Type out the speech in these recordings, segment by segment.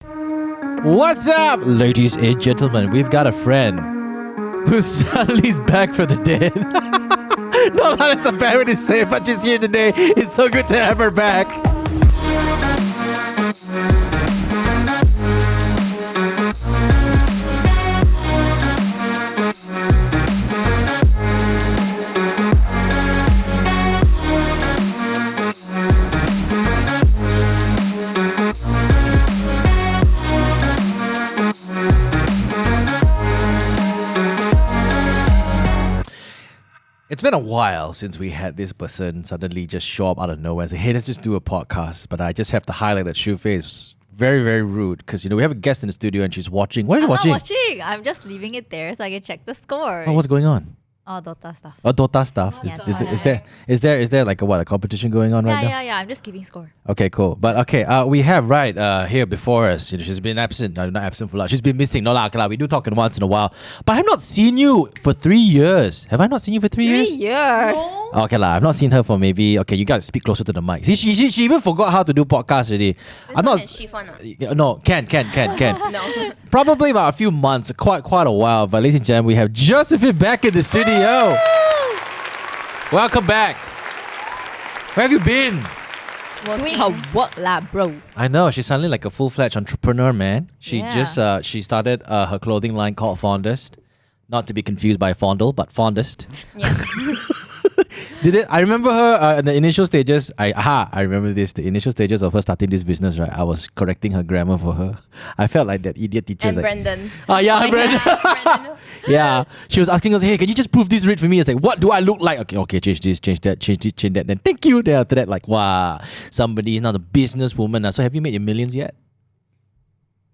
What's up, ladies and gentlemen? We've got a friend who suddenly is back from the dead. No, that's a bad way to say it, but she's here today. It's so good to have her back. It's been a while since we had this person suddenly just show up out of nowhere and say, hey, let's just do a podcast. But I just have to highlight that Shu Faye is very, very rude because, we have a guest in the studio and she's watching. What are you watching? I'm not watching. I'm just leaving it there so I can check the score. Oh, what's going on? Oh, Dota stuff. Oh, Dota stuff. Is there like a competition going on right now? Yeah. I'm just keeping score. Okay, cool. But okay, we have here before us. She's been absent. No, not absent for long. She's been missing. No, okay, we do talk once in a while. But I have not seen you for 3 years. Have I not seen you for 3 years? 3 years. No. Okay, I've not seen her for maybe. Okay, you gotta speak closer to the mic. See, she even forgot how to do podcasts already. I'm not. No, can. No. Probably about a few months, quite a while. But ladies and gentlemen, we have Josephine back in the studio. Welcome back. Where have you been? Doing her work lah, bro. I know, she's suddenly like a full-fledged entrepreneur, man. She Yeah. just she started her clothing line called Fondest. Not to be confused by Fondle, but Fondest. Yeah. Did it? I remember her in the initial stages. I remember this. The initial stages of her starting this business, right? I was correcting her grammar for her. I felt like that idiot teacher. And like, Brendan. Yeah, Brendan. Brendan. Yeah, she was asking us, hey, can you just prove this read for me? It's like, what do I look like? Okay, change this, change that, change this, change that. Then thank you. Then after that, like, wow, somebody is not a businesswoman. So have you made your millions yet?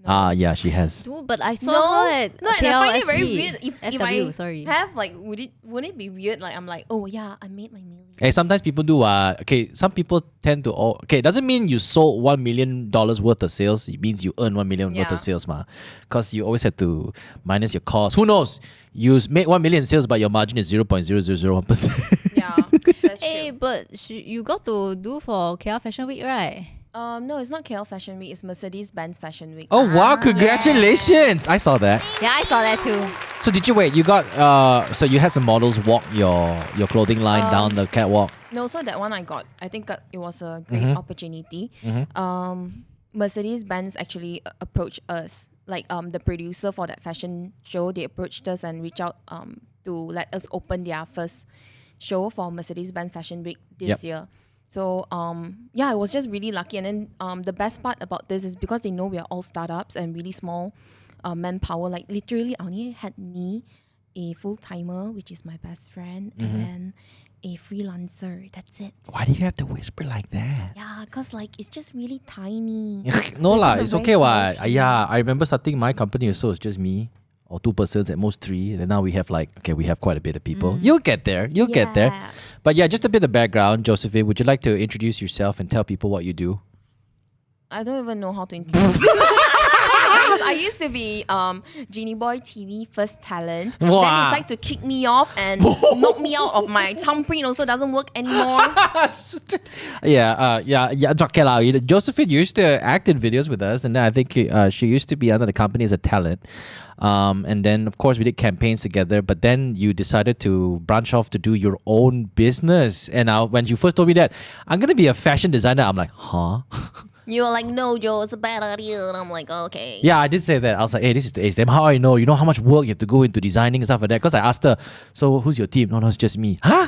No. Yeah, she has. Dude, but I saw her at No, and I find it very KLFB. weird if FW, I sorry. have like wouldn't it be weird like I'm like, oh yeah, I made my million. Hey, sometimes people do. Okay, some people tend to. Okay, doesn't mean you sold $1 million worth of sales. It means you earn $1 million worth Yeah. of sales, ma. Because you always have to minus your cost. Who knows? You made 1 million sales, but your margin is 0.0001%. Yeah, that's Hey, true. but you got to do for KL Fashion Week, right? No, it's not KL Fashion Week. It's Mercedes-Benz Fashion Week. Oh wow! Congratulations! I saw that. Yeah, I saw that too. So did you wait? You got so you had some models walk your clothing line down the catwalk. No, so that one I got. I think it was a great opportunity. Mercedes-Benz actually approached us. Like the producer for that fashion show, they approached us and reached out to let us open their first show for Mercedes-Benz Fashion Week this year. So I was just really lucky. And then the best part about this is because they know we are all startups and really small manpower. Like literally, I only had me, a full-timer, which is my best friend, and then a freelancer. That's it. Why do you have to whisper like that? Yeah, because like it's just really tiny. No We're lah, just a it's very okay. small What? team. Yeah, I remember starting my company also. It's just me or 2 persons, at most 3. And now we have we have quite a bit of people. You'll get there. You'll get there. Yeah. But yeah, just a bit of background. Josephine, would you like to introduce yourself and tell people what you do? I don't even know how to introduce. I used to be Genie Boy TV first talent. Wow. Then they decided to kick me off and knock me out of my thumbprint. Also doesn't work anymore. Yeah, it's okay lah. Josephine used to act in videos with us, and then I think she used to be under the company as a talent. And then of course we did campaigns together, but then you decided to branch off to do your own business. And when you first told me that I'm gonna be a fashion designer, I'm like, huh? You were like, no, Joe, it's a bad idea. And I'm like, okay. Yeah, I did say that. I was like, hey, this is the age. Then how I know? You know how much work you have to go into designing and stuff like that? Because I asked her, so who's your team? No, it's just me. Huh?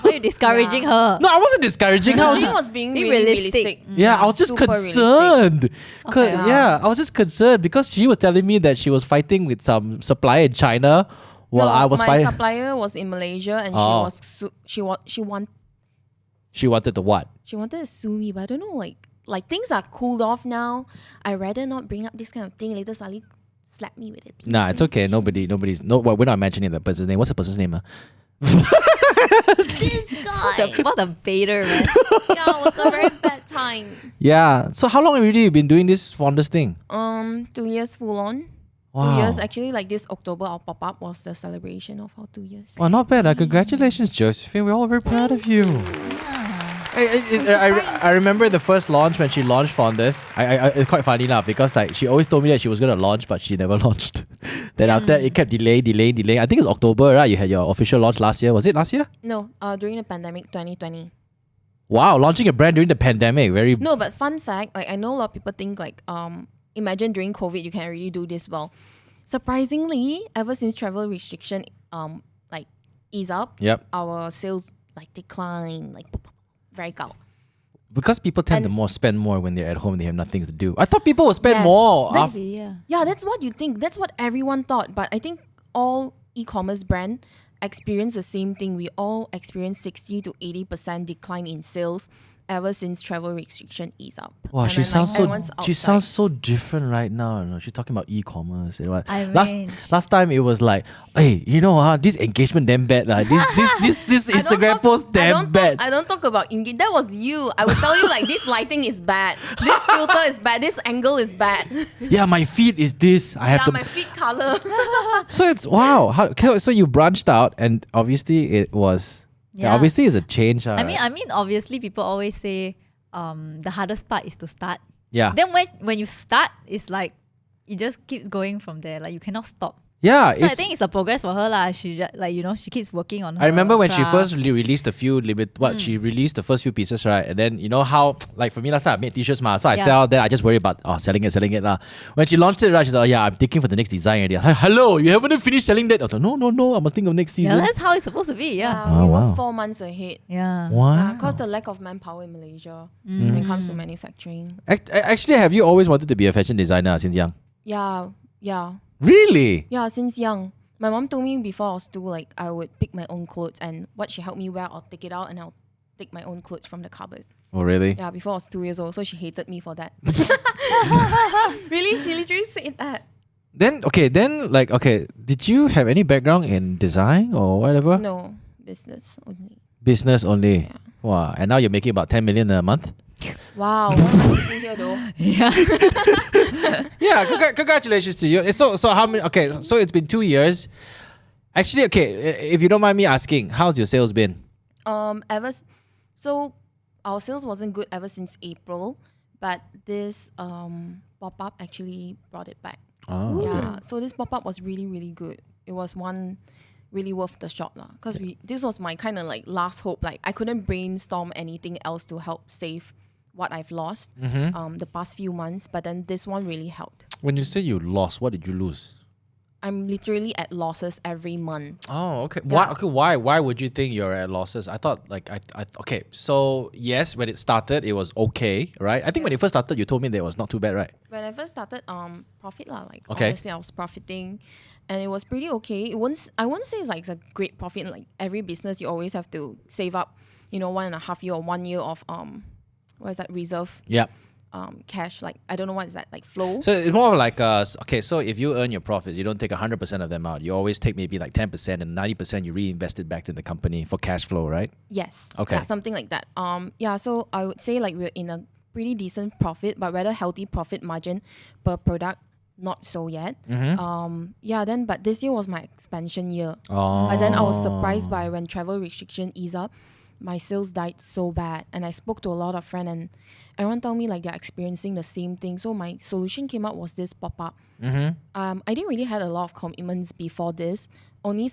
Why are you discouraging her? No, I wasn't discouraging her. I was Genie just was being Be really realistic. realistic. Yeah, I was just Super concerned. Okay. Yeah, I was just concerned because she was telling me that she was fighting with some supplier in China while No, I was my fighting. supplier was in Malaysia and Oh. she wanted to what? to sue me, but I don't know, like things are cooled off now. I rather not bring up this kind of thing. Later suddenly slap me with it. Nah, it's okay. We're not mentioning the person's name. What's the person's name? This guy. What a baiter, man. Yeah, it was a very bad time. Yeah. So how long already you been doing this Fondest thing? 2 years full on. Wow. 2 years actually. Like this October, our pop up was the celebration of our 2 years. Well, not bad. Congratulations, Josephine. We're all very proud of you. I remember the first launch when she launched Fondest. It's quite funny now because like she always told me that she was gonna launch, but she never launched. Then after that, it kept delaying. I think it's October, right? You had your official launch last year. Was it last year? No, during the pandemic 2020. Wow, launching a brand during the pandemic. Very. No, but fun fact, like I know a lot of people think like imagine during COVID you can really do this well. Surprisingly, ever since travel restriction like ease up, Yep. our sales like decline, like very cow. Because people tend to And- spend more when they're at home and they have nothing to do. I thought people would spend Yes, more. that's- After, Yeah. Yeah, that's what you think. That's what everyone thought. But I think all e-commerce brand experience the same thing. We all experience 60 to 80% decline in sales ever since travel restriction ease up. wow, And she then, like, sounds so. everyone's She outside. sounds so different right now. You know, she's talking about e-commerce. You know, I last mean- last time it was like, hey, you know, this engagement damn bad. This I don't Instagram talk- post I damn don't bad. Talk, I don't talk about engage. That was you. I would tell you like this lighting is bad. This filter is bad. This angle is bad. Yeah, my feed is this. I have Yeah, to. my feet color. So it's wow. So you branched out, and obviously it was. Yeah. Yeah. Obviously, it's a change. I mean, obviously, people always say the hardest part is to start. yeah. Then when you start, it's like it just keeps going from there. Like you cannot stop. Yeah. So I think it's a progress for her lah. She just, like she keeps working on her. I remember when she craft. first released a few she released the first few pieces, right? And then you know how like for me last time I made t-shirts so I Yeah. sell, then I just worry about selling it lah. When she launched it, right, she's like, I'm thinking for the next design already. I was like, hello, you haven't finished selling that? I was like, no, I must think of next Yeah, season. that's how it's supposed to be. Yeah. Oh, we wow. work 4 months ahead. Yeah. Wow. Because the lack of manpower in Malaysia when it comes to manufacturing. Actually, have you always wanted to be a fashion designer since young? Yeah. Really? Yeah, since young. My mom told me before I was 2, like I would pick my own clothes and what she helped me wear, I'll take it out and I'll take my own clothes from the cupboard. Oh, really? Yeah, before I was 2 years old, so she hated me for that. Really? She literally said that. Then did you have any background in design or whatever? No, business only. Business only. Yeah. Wow. And now you're making about 10 million a month? Wow, what am I making here though? Yeah. Yeah, congratulations to you. So how many? Okay, so it's been 2 years. Actually, okay, if you don't mind me asking, how's your sales been? So our sales wasn't good ever since April, but this pop-up actually brought it back. Oh, okay. Yeah, so this pop-up was really, really good. It was one really worth the shot lah. Because this was my kind of like last hope. Like I couldn't brainstorm anything else to help save what I've lost the past few months, but then this one really helped. When you say you lost, what did you lose? I'm literally at losses every month. Oh, okay. Yeah. Why would you think you're at losses? I thought like okay. So yes, when it started, it was okay, right? I think when it first started, you told me that it was not too bad, right? When I first started, profit lah. Like Okay. honestly, I was profiting, and it was pretty okay. I won't say it's like it's a great profit. Like every business, you always have to save up, 1.5 year or 1 year of what is that, reserve Yeah. cash. Like I don't know what is that, like flow. So it's more of like okay. So if you earn your profits, you don't take 100% of them out. You always take maybe like 10% and 90% you reinvest it back in the company for cash flow, right? Yes. Okay. Yeah, something like that. Yeah. So I would say like we're in a pretty decent profit, but rather healthy profit margin per product. Not so yet. Yeah. Then, but this year was my expansion year. Oh. But then I was surprised by when travel restriction eased up, my sales died so bad. And I spoke to a lot of friends and everyone told me like they're experiencing the same thing. So my solution came up was this pop-up. I didn't really had a lot of commitments before this. Only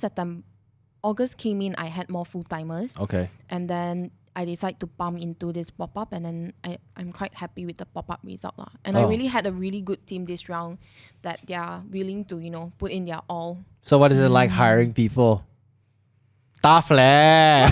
August came in, I had more full-timers. Okay. And then I decided to pump into this pop-up and then I'm quite happy with the pop-up result lah. And I Oh. really had a really good team this round that they are willing to, put in their all. So what is it like hiring people? Tough leh.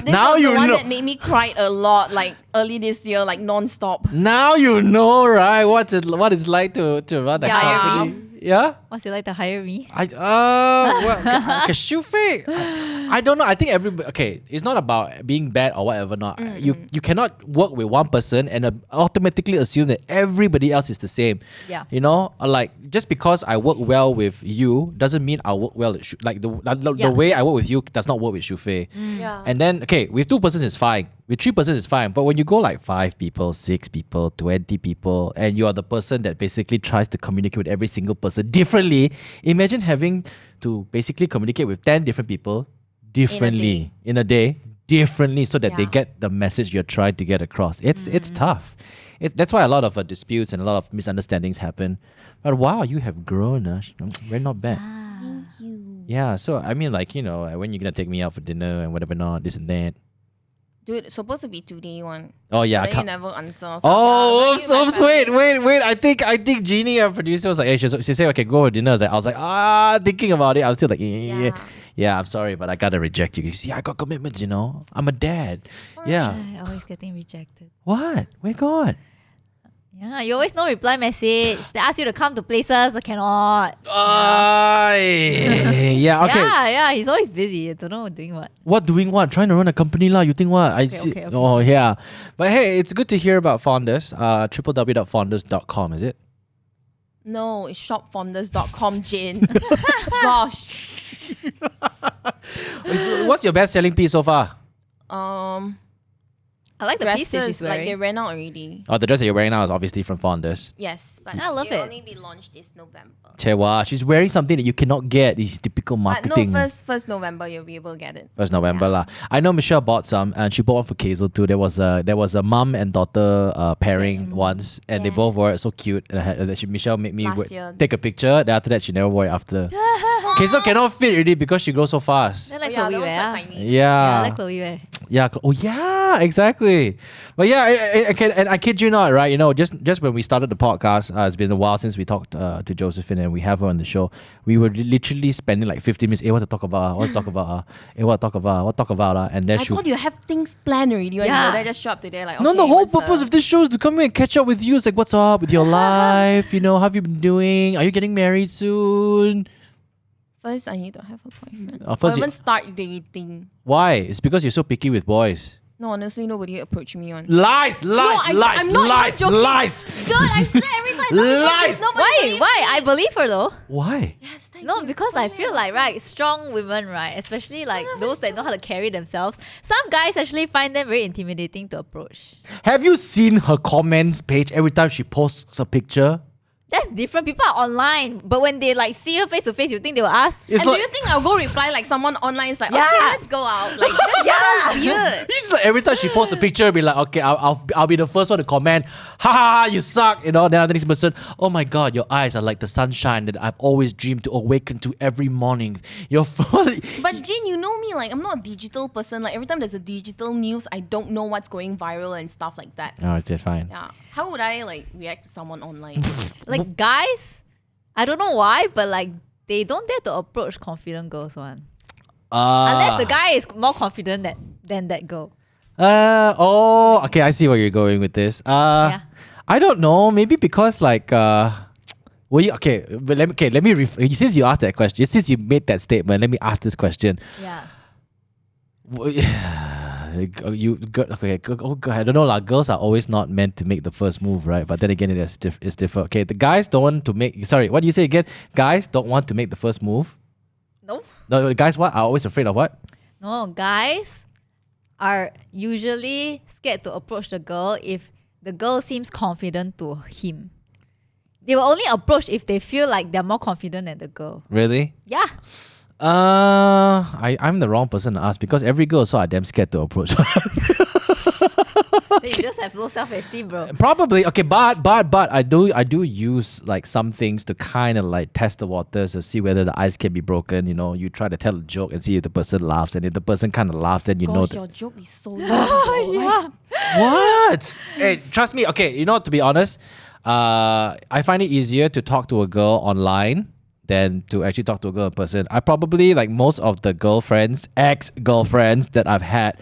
This Now was you the one know. that made me cry a lot, like early this year, like non-stop. Now you know, right? What it's like to run a Yeah. company. Yeah. What's it like to hire me? Cause Shu Faye, I don't know. I think everybody. Okay, it's not about being bad or whatever. Not you cannot work with one person and automatically assume that everybody else is the same. Yeah. Like just because I work well with you doesn't mean I work well. The Yeah. way I work with you does not work with Shu Faye. Yeah. And then with 2 persons is fine. With 3 persons is fine. But when you go like 5 people, 6 people, 20 people, and you are the person that basically tries to communicate with every single person differently, imagine having to basically communicate with 10 different people differently in a day. differently so that they Yeah. get the message you're trying to get across. It's tough. That's why a lot of disputes and a lot of misunderstandings happen. But wow, you have grown, We're not bad. Thank you. Yeah, so I mean, like, when you're gonna take me out for dinner and whatever not, this and that. Dude, it's supposed to be today one. Oh yeah, I But then you can't. never answer. So Oh, I'm oops, like, oops, wait. I think Jeannie, our producer, was like, hey, she said, okay, go for dinner. I was like, thinking about it. I was still like, yeah, I'm sorry, but I gotta reject you. You see, I got commitments, I'm a dad. Yeah. Ay, always getting rejected. What? Where God? Yeah, you always no reply message. They ask you to come to places, I cannot. Yeah, okay. Yeah, he's always busy. I don't know doing what. What doing what? Trying to run a company lah. You think what? Okay. Oh yeah. But hey, it's good to hear about Fondest. www.fondest.com, is it? No, it's shopfondest.com, Jane. Gosh. What's your best selling piece so far? I like the pieces he's Dresses, like wearing. they ran out already. Oh, the dress that you're wearing now is obviously from Fondest. Yes, but I love they'll it. only be launched this November. Chewa, she's wearing something that you cannot get. It's typical marketing. But no, first November you'll be able to get it. First November lah. I know Michelle bought some, and she bought one for Kazel too. There was a mum and daughter pairing once, and they Yeah. both were so cute. And Michelle made me Last year. take a picture. Then after that, she never wore it after. Kazel cannot fit already because she grows so fast. Then like yeah, Chloe that was wear. quite tiny. Yeah, Yeah, like Chloe wear. yeah. Oh yeah, exactly. But yeah, I kid you not, right? Just when we started the podcast, it's been a while since we talked to Josephine, and we have her on the show. We were literally spending like 15 minutes. Hey, what to talk about? What to talk about? Hey, what to talk about? What to talk about? And then I she. thought you have things planned already. When Yeah. you know, just show up today like. No, okay, the whole what's purpose of this show is to come in and catch up with you. It's like, what's up with your life? How have you been doing? Are you getting married soon? First, I need to have a boyfriend. First Or you- even start dating. Why? It's because you're so picky with boys. No, honestly, nobody approached me on. Lies, I'm not even joking. lies. God, I said every time. Lies. Why? I believe her though. Why? Yes, thank No, you. because I feel like strong women, right, especially like those that know how to carry themselves. Some guys actually find them very intimidating to approach. Have you seen her comments page every time she posts a picture? That's different. People are online, but when they like see her face to face, you think they will ask. It's And like, do you think I'll go reply like someone online is like, Yeah. okay, let's go out? Like, that's so weird. it's like every time she posts a picture, be like, okay, I'll be the first one to comment, ha ha ha, you suck, Then after this person, oh my god, your eyes are like the sunshine that I've always dreamed to awaken to every morning. Your But Jane, you know me, like I'm not a digital person. Like every time there's a digital news, I don't know what's going viral and stuff like that. Oh, it's fine. Yeah. How would I like react to someone online? Like guys, I don't know why, but like they don't dare to approach confident girls one. Unless the guy is more confident than that girl. Okay, I see where you're going with this. Yeah. I don't know, maybe because like well, let me since you asked that question, since you made that statement, let me ask this question. Yeah. I don't know lah. Girls are always not meant to make the first move, right? But then again, it's different. Okay, the guys don't want to make. Sorry, what do you say again? Guys don't want to make the first move. No. No, the guys what are always afraid of what? No, guys are usually scared to approach the girl if the girl seems confident to him. They will only approach if they feel like they're more confident than the girl. Really? Yeah. I'm the wrong person to ask because every girl so are damn scared to approach. Then you just have low self-esteem, bro. Probably okay, but I do use like some things to kind of like test the waters to see whether the ice can be broken. You try to tell a joke and see if the person laughs, and if the person kind of laughs, then you know Gosh, that. your joke is so long. Yeah. What? Hey, trust me. Okay, to be honest, I find it easier to talk to a girl online than to actually talk to a girl in person. I probably, like most of the ex-girlfriends that I've had,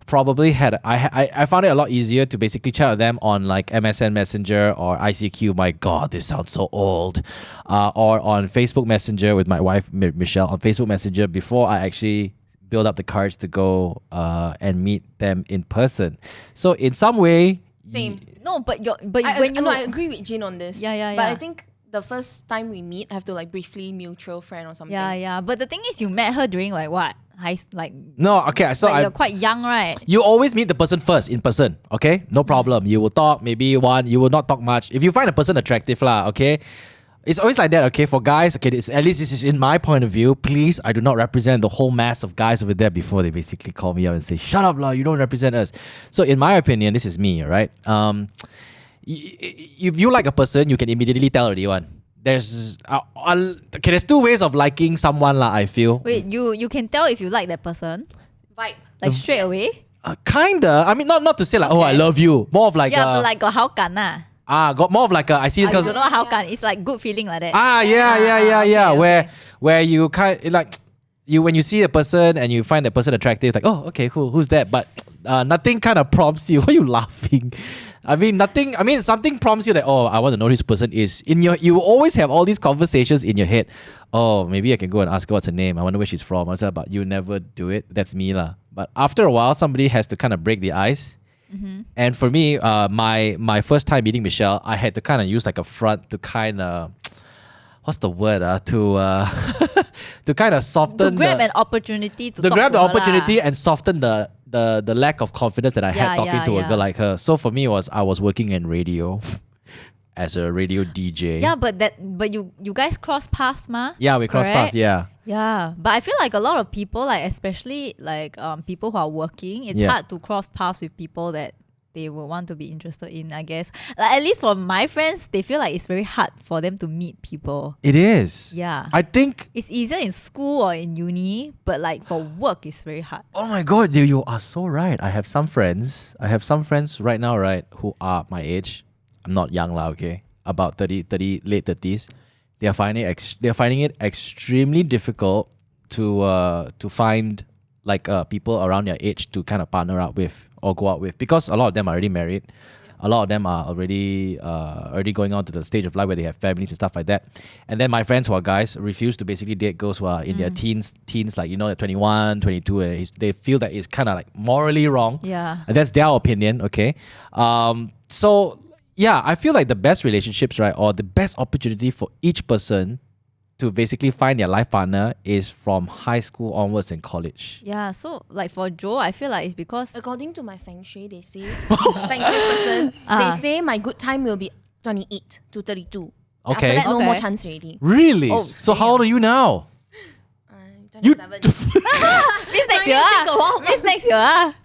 probably had I found it a lot easier to basically chat with them on like MSN Messenger or ICQ. My God, this sounds so old. Or on Facebook Messenger with my wife Michelle on Facebook Messenger before I actually build up the courage to go and meet them in person. So in some way, Same. No, but I agree with Jane on this. Yeah. But I think the first time we meet, have to like briefly mutual friend or something. Yeah. But the thing is, you met her during like what? no, okay. So You're quite young, right? you always meet the person first in person, okay? No problem. You will talk, maybe you will not talk much. If you find a person attractive lah, okay? It's always like that, okay? For guys, okay, at least this is in my point of view. Please, I do not represent the whole mass of guys over there before they basically call me up and say, shut up, lah, you don't represent us. So in my opinion, this is me, right? If you like a person, you can immediately tell already one. There's there's two ways of liking someone, lah, I feel. Wait, you can tell if you like that person, Vibe. like straight away. Kinda. I mean, not to say like, oh, I love you. More of like, Yeah, but like got 好感 got more of like I see this I girl. don't know 好感. It's like good feeling like that. Yeah. Okay. Where you when you see a person and you find that person attractive, like, oh, okay, cool, who's that? But nothing kind of prompts you. Why are you laughing? I mean, nothing. I mean, something prompts you that, oh, I want to know who this person is. You always have all these conversations in your head. Oh, maybe I can go and ask her what's her name. I wonder where she's from. What's that? But you never do it. That's me, lah. But after a while, somebody has to kind of break the ice. And for me, my first time meeting Michelle, I had to kind of use like a front to kind of, what's the word? To kind of soften To grab an opportunity to talk grab to the her opportunity lah. and soften the lack of confidence that I had talking to a girl like her. So for me, I was working in radio as a radio DJ. Yeah, but you guys cross paths, ma? Yeah, we cross Correct? paths. Yeah. Yeah, but I feel like a lot of people, like especially like people who are working, it's hard to cross paths with people that they will want to be interested in, I guess. Like, at least for my friends, they feel like it's very hard for them to meet people. It is. Yeah. I think. It's easier in school or in uni, but like for work, it's very hard. Oh my God, you are so right. I have some friends right now, right, who are my age. I'm not young lah, okay? About 30, late 30s. They're finding it extremely difficult to find like people around their age to kind of partner up with or go out with, because a lot of them are already married. A lot of them are already going on to the stage of life where they have families and stuff like that. And then my friends who are guys refuse to basically date girls who are in their teens, like, you know, they're 21, 22, and they feel that it's kind of like morally wrong. Yeah. And that's their opinion, okay? So yeah, I feel like the best relationships, right, or the best opportunity for each person to basically find their life partner is from high school onwards and college. Yeah, so like for Joe, I feel like it's because According to my fengshui, they say fengshui person, they say my good time will be 28 to 32. Okay. After that, no Okay. more chance already. Really? Oh, So how old are you now? I'm You 27. Miss next year. Take a while. Miss next year.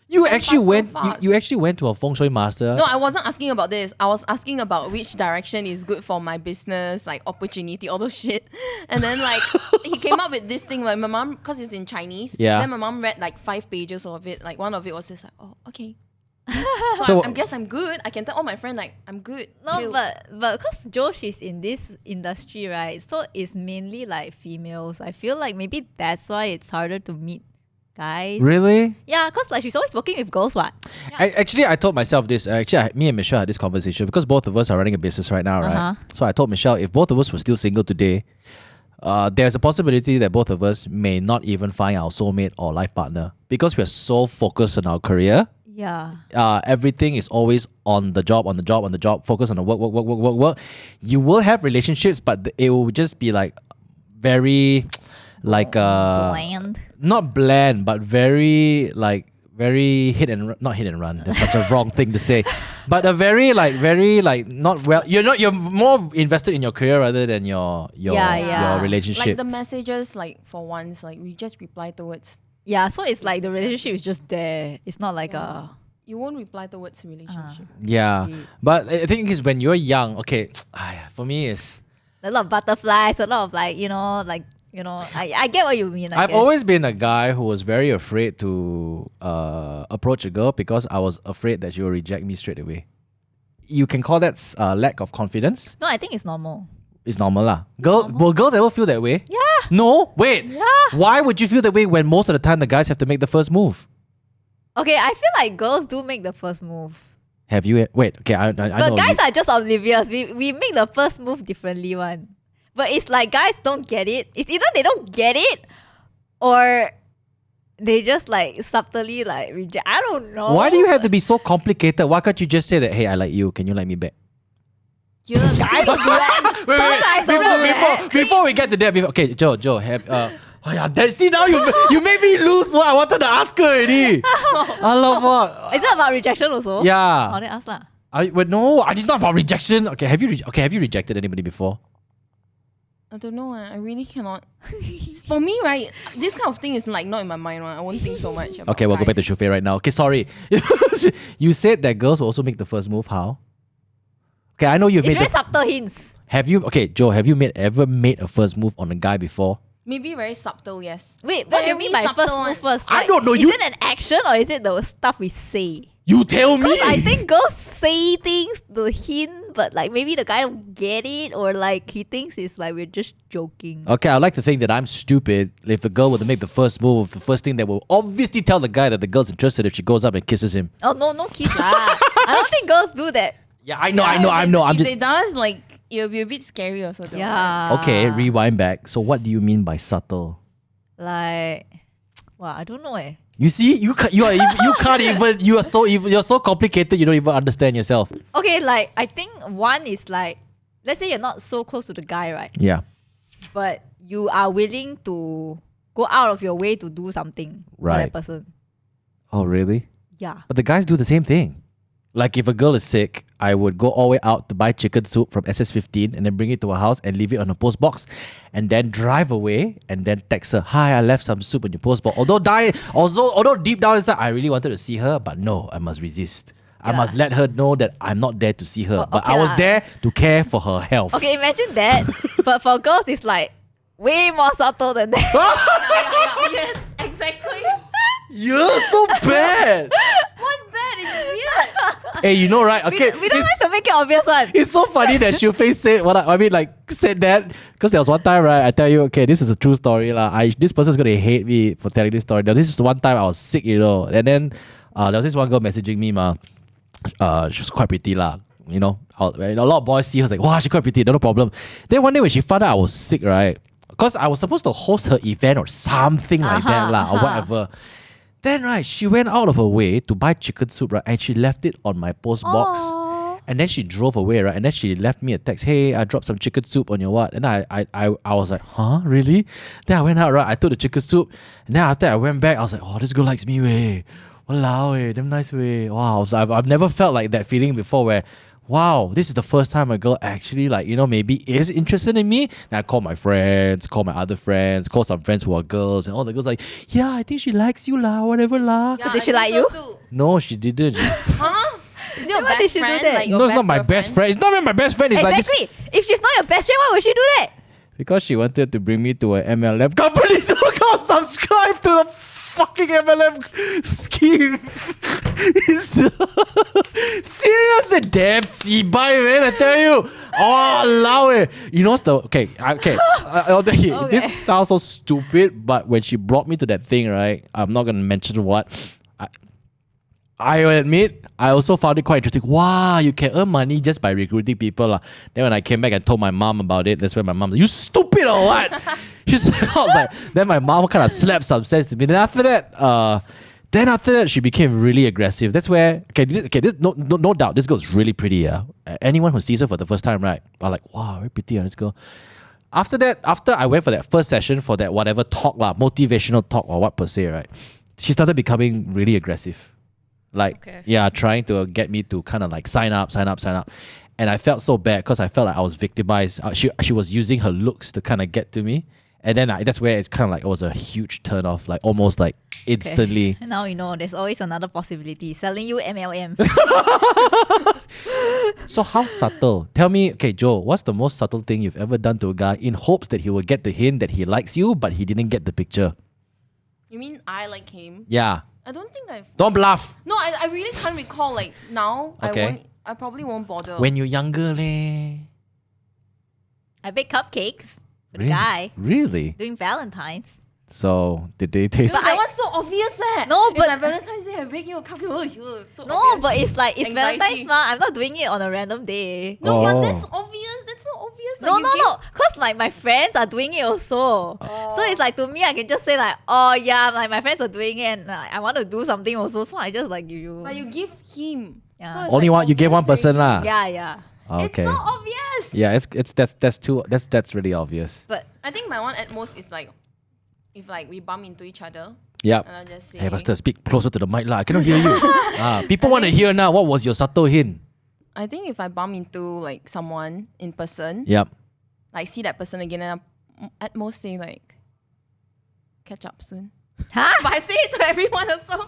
You Time actually pass so went. fast. You actually went to a feng shui master. No, I wasn't asking about this. I was asking about which direction is good for my business, like opportunity, all those shit. And then like he came up with this thing like my mom, because it's in Chinese. Yeah. Then my mom read like 5 pages of it. Like one of it was just like, oh, okay. So- I guess I'm good. I can tell all my friends like I'm good. No, chill. but because Joe, she's in this industry, right? So it's mainly like females. I feel like maybe that's why it's harder to meet guys. Really? Yeah, because like she's always working with girls, what? Actually, I told myself this. Me and Michelle had this conversation because both of us are running a business right now, right? Uh-huh. So I told Michelle, if both of us were still single today, there's a possibility that both of us may not even find our soulmate or life partner because we're so focused on our career. Yeah. Everything is always on the job, focus on the work. You will have relationships, but it will just be like very like Bland. not bland, but very like very not hit and run. That's such a wrong thing to say. But a very not well. You're more invested in your career rather than your relationship. Like the messages, like for once, like we just reply towards. Yeah, so it's like the relationship is just there. It's not like You won't reply towards relationship. Yeah, but I think is when you're young. Okay, for me it's a lot of butterflies, a lot of like, I get what you mean. I've always been a guy who was very afraid to approach a girl because I was afraid that she will reject me straight away. You can call that lack of confidence. No, I think it's normal. It's normal lah. Will girls ever feel that way? Yeah. No? Wait. Yeah. Why would you feel that way when most of the time the guys have to make the first move? Okay, I feel like girls do make the first move. Have you? Wait. Okay, I But know. guys are just oblivious. We make the first move differently one. But it's like guys don't get it. It's either they don't get it or they just like subtly like reject. I don't know. Why do you have to be so complicated? Why can't you just say that, hey, I like you. Can you like me back? guys don't do that? Wait, Some guys don't do that. before we get to that, okay, Joe, have oh yeah, see now you made me lose what I wanted to ask her already. Alamak. Is it about rejection also? Yeah. Oh, then ask lah. No, it's not about rejection. Okay, have you rejected anybody before? I don't know. I really cannot. For me, right, this kind of thing is like not in my mind. I won't think so much about Okay, we'll go back to guys. Shu Faye right now. Okay, sorry. You said that girls will also make the first move. How? Okay, I know you've It's made very the... subtle hints. Have you... Okay, Joe, have you ever made a first move on a guy before? Maybe very subtle, yes. Wait, what do you Very mean by first subtle move one. first? I Like, don't know, Is you- it an action or is it the stuff we say? You tell me! I think girls say things to hint, but like maybe the guy don't get it, or like he thinks it's like we're just joking. Okay, I like to think that I'm stupid. If the girl were to make the first move, the first thing that will obviously tell the guy that the girl's interested if she goes up and kisses him. Oh no kiss lah. I don't think girls do that. Yeah, I know. If I'm they just... does, like, it'll be a bit scary also. Though, right? Yeah. Okay, rewind back. So what do you mean by subtle? Like, well, I don't know. You see, you can't even. You are so evil. You're so complicated. You don't even understand yourself. Okay, like I think one is like, let's say you're not so close to the guy, right? Yeah. But you are willing to go out of your way to do something for Right. that person. Oh really? Yeah. But the guys do the same thing. Like if a girl is sick, I would go all the way out to buy chicken soup from SS15 and then bring it to her house and leave it on her post box, and then drive away and then text her, "Hi, I left some soup on your post box." Although deep down inside, I really wanted to see her, but no, I must resist. I Yeah. must let her know that I'm not there to see her, Oh, but okay I was lah. there to care for her health. Okay, imagine that. But for girls, it's like way more subtle than that. Yes, exactly. You're so bad. What bad? It's weird. Hey, you know, right? We, Okay, we don't like to make it obvious one. it's so funny that Shu Faye said what I mean, like said that because there was one time, right? I tell you, okay, this is a true story, lah. This person's gonna hate me for telling this story. Now, this is the one time I was sick, and then there was this one girl messaging me, ma. She was quite pretty, lah. You know, a lot of boys see her like, wow, she's quite pretty, no problem. Then one day when she found out I was sick, right? Because I was supposed to host her event or something like that, lah, or whatever. Then, right, she went out of her way to buy chicken soup, right? And she left it on my post box. Aww. And then she drove away, right? And then she left me a text, "Hey, I dropped some chicken soup on your what?" And I was like, "Huh? Really?" Then I went out, right? I took the chicken soup. And then after I went back, I was like, "Oh, this girl likes me, way. Walao, way. Damn nice, way. Wow." So I've never felt like that feeling before where, wow, this is the first time a girl actually maybe is interested in me. Then I call my friends, call my other friends, call some friends who are girls, and all the girls like, "Yeah, I think she likes you, lah, whatever, lah." So did she like you? No, she didn't. Huh? Is it your Then why did best she do friend? that? Like your No, it's not my best girlfriend? friend. It's not even my best friend. It's like this Exactly. If she's not your best friend, why would she do that? because she wanted to bring me to an MLM company to go subscribe to the fucking MLM scheme. It's seriously damn cheabai, man. I tell you. Oh, allow it. You know what's the okay? This sounds so stupid, but when she brought me to that thing, right? I'm not gonna mention what. I admit, I also found it quite interesting. Wow, you can earn money just by recruiting people, lah. Then when I came back and told my mom about it, that's when my mom said, "You stupid or what?" I was like, then my mom kind of slapped some sense to me. Then after that, she became really aggressive. That's where no doubt, this girl's really pretty. Yeah, anyone who sees her for the first time, right, are like, "Wow, very pretty, this girl." After I went for that first session for that whatever talk, lah, motivational talk or what per se, right, she started becoming really aggressive. Like, Okay. yeah, trying to get me to kind of like sign up. And I felt so bad because I felt like I was victimized. She was using her looks to kind of get to me. And then that's where it's kind of like, it was a huge turn off, like almost like instantly. Okay. Now you know there's always another possibility. Selling you MLM. So how subtle? Tell me, okay, Joe, what's the most subtle thing you've ever done to a guy in hopes that he will get the hint that he likes you, but he didn't get the picture? You mean I like him? Yeah. I don't think I've. Don't bluff. No, I really can't recall. Like now, Okay. I probably won't bother. When you're younger, leh. I bake cupcakes for the Really? guy Really? doing Valentine's. So did they taste? but But that I- one's so obvious, eh? No, It's but- like Valentine's Day, I bake you a cupcake. Oh, you so No, obvious. but it's like it's Anxiety. Valentine's, ma. I'm not doing it on a random day. No, but Oh. that's obvious. That's so obvious. Like, No, you no, give- no. Cause like my friends are doing it also. So it's like to me, I can just say like, oh yeah, like my friends are doing it, and I want to do something also. So I just like give you. But you give him. Yeah. So it's Only like one. You gave one obvious person, already. lah. Yeah. Okay. It's so obvious. Yeah, that's really obvious. But I think my one at most is like, if like we bump into each other, Yep. and I just say, Hey, Buster, speak closer to the mic, lah. I cannot hear you. People want to hear now. What was your subtle hint? I think if I bump into like someone in person, Yep. like see that person again, and I'm at most say like, catch up soon. Huh? But I say it to everyone also.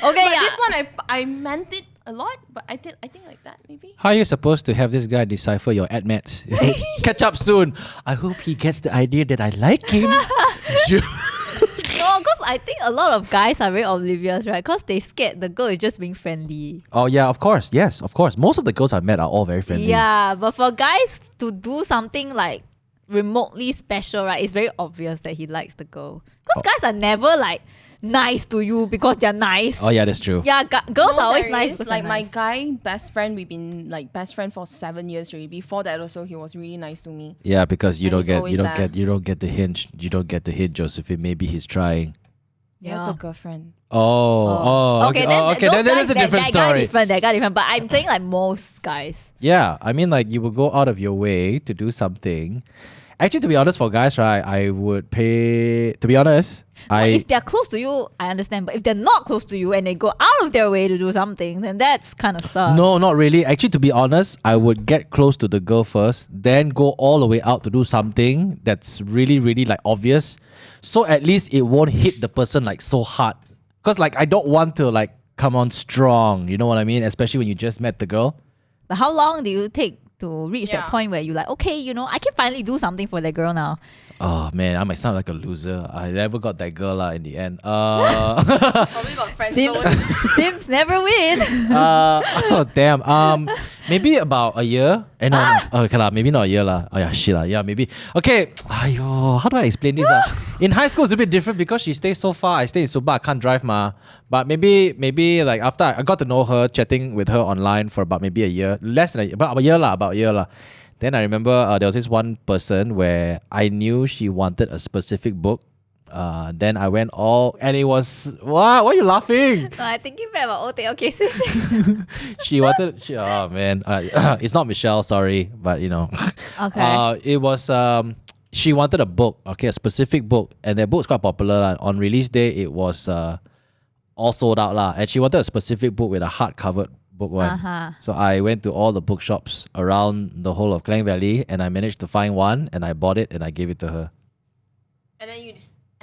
Okay, But yeah. this one I meant it a lot, but I think like that maybe. How are you supposed to have this guy decipher your admets? Is it catch up soon? I hope he gets the idea that I like him. No, because I think a lot of guys are very oblivious, right? Because they scared the girl is just being friendly. Oh yeah, of course. Yes, of course. Most of the girls I've met are all very friendly. Yeah, but for guys to do something like remotely special, right? It's very obvious that he likes the girl. Because guys are never like nice to you because they're nice. Oh yeah, that's true. Yeah, girls are always there nice. is, because like they're my nice. guy best friend, we've been like best friend for 7 years already. Before that also, he was really nice to me. Yeah, because you And don't he's get always there. you don't get the hint. You don't get the hint, Josephine. Maybe he's trying. He has a girlfriend. Okay, then that's a different story. That guy different. But I'm saying like most guys. Yeah, I mean, like you will go out of your way to do something. Actually, to be honest, for guys, right, I would pay. To be honest, If they're close to you, I understand. But if they're not close to you and they go out of their way to do something, then that's kind of sus. no, not really. Actually, to be honest, I would get close to the girl first, then go all the way out to do something that's really, really like obvious. So at least it won't hit the person like so hard. Because like I don't want to like come on strong. You know what I mean? Especially when you just met the girl. But how long do you take to reach that Yeah. point where you're like, okay, you know, I can finally do something for that girl now? Oh man, I might sound like a loser. I never got that girl in the end. Probably got friends. Sims never win. Oh damn. Maybe about a year. No. Okay lah. Maybe not a year lah. Oh yeah, shit lah. Yeah, maybe. Okay. Ayo, how do I explain this? In high school, it's a bit different because she stays so far. I stay in Subang. I can't drive ma. But maybe like after I got to know her, chatting with her online for about maybe a year, less than about a year lah. Then I remember there was this one person where I knew she wanted a specific book. Then I went and it was, why are you laughing? No, I'm thinking back about old day. Okay, sis. Oh man, it's not Michelle, sorry, but you know. Okay. It was, she wanted a book, okay, a specific book, and that book's quite popular. On release day, it was all sold out lah, and she wanted a specific book with a hardcover book one. Uh-huh. So I went to all the bookshops around the whole of Klang Valley, and I managed to find one, and I bought it, and I gave it to her. And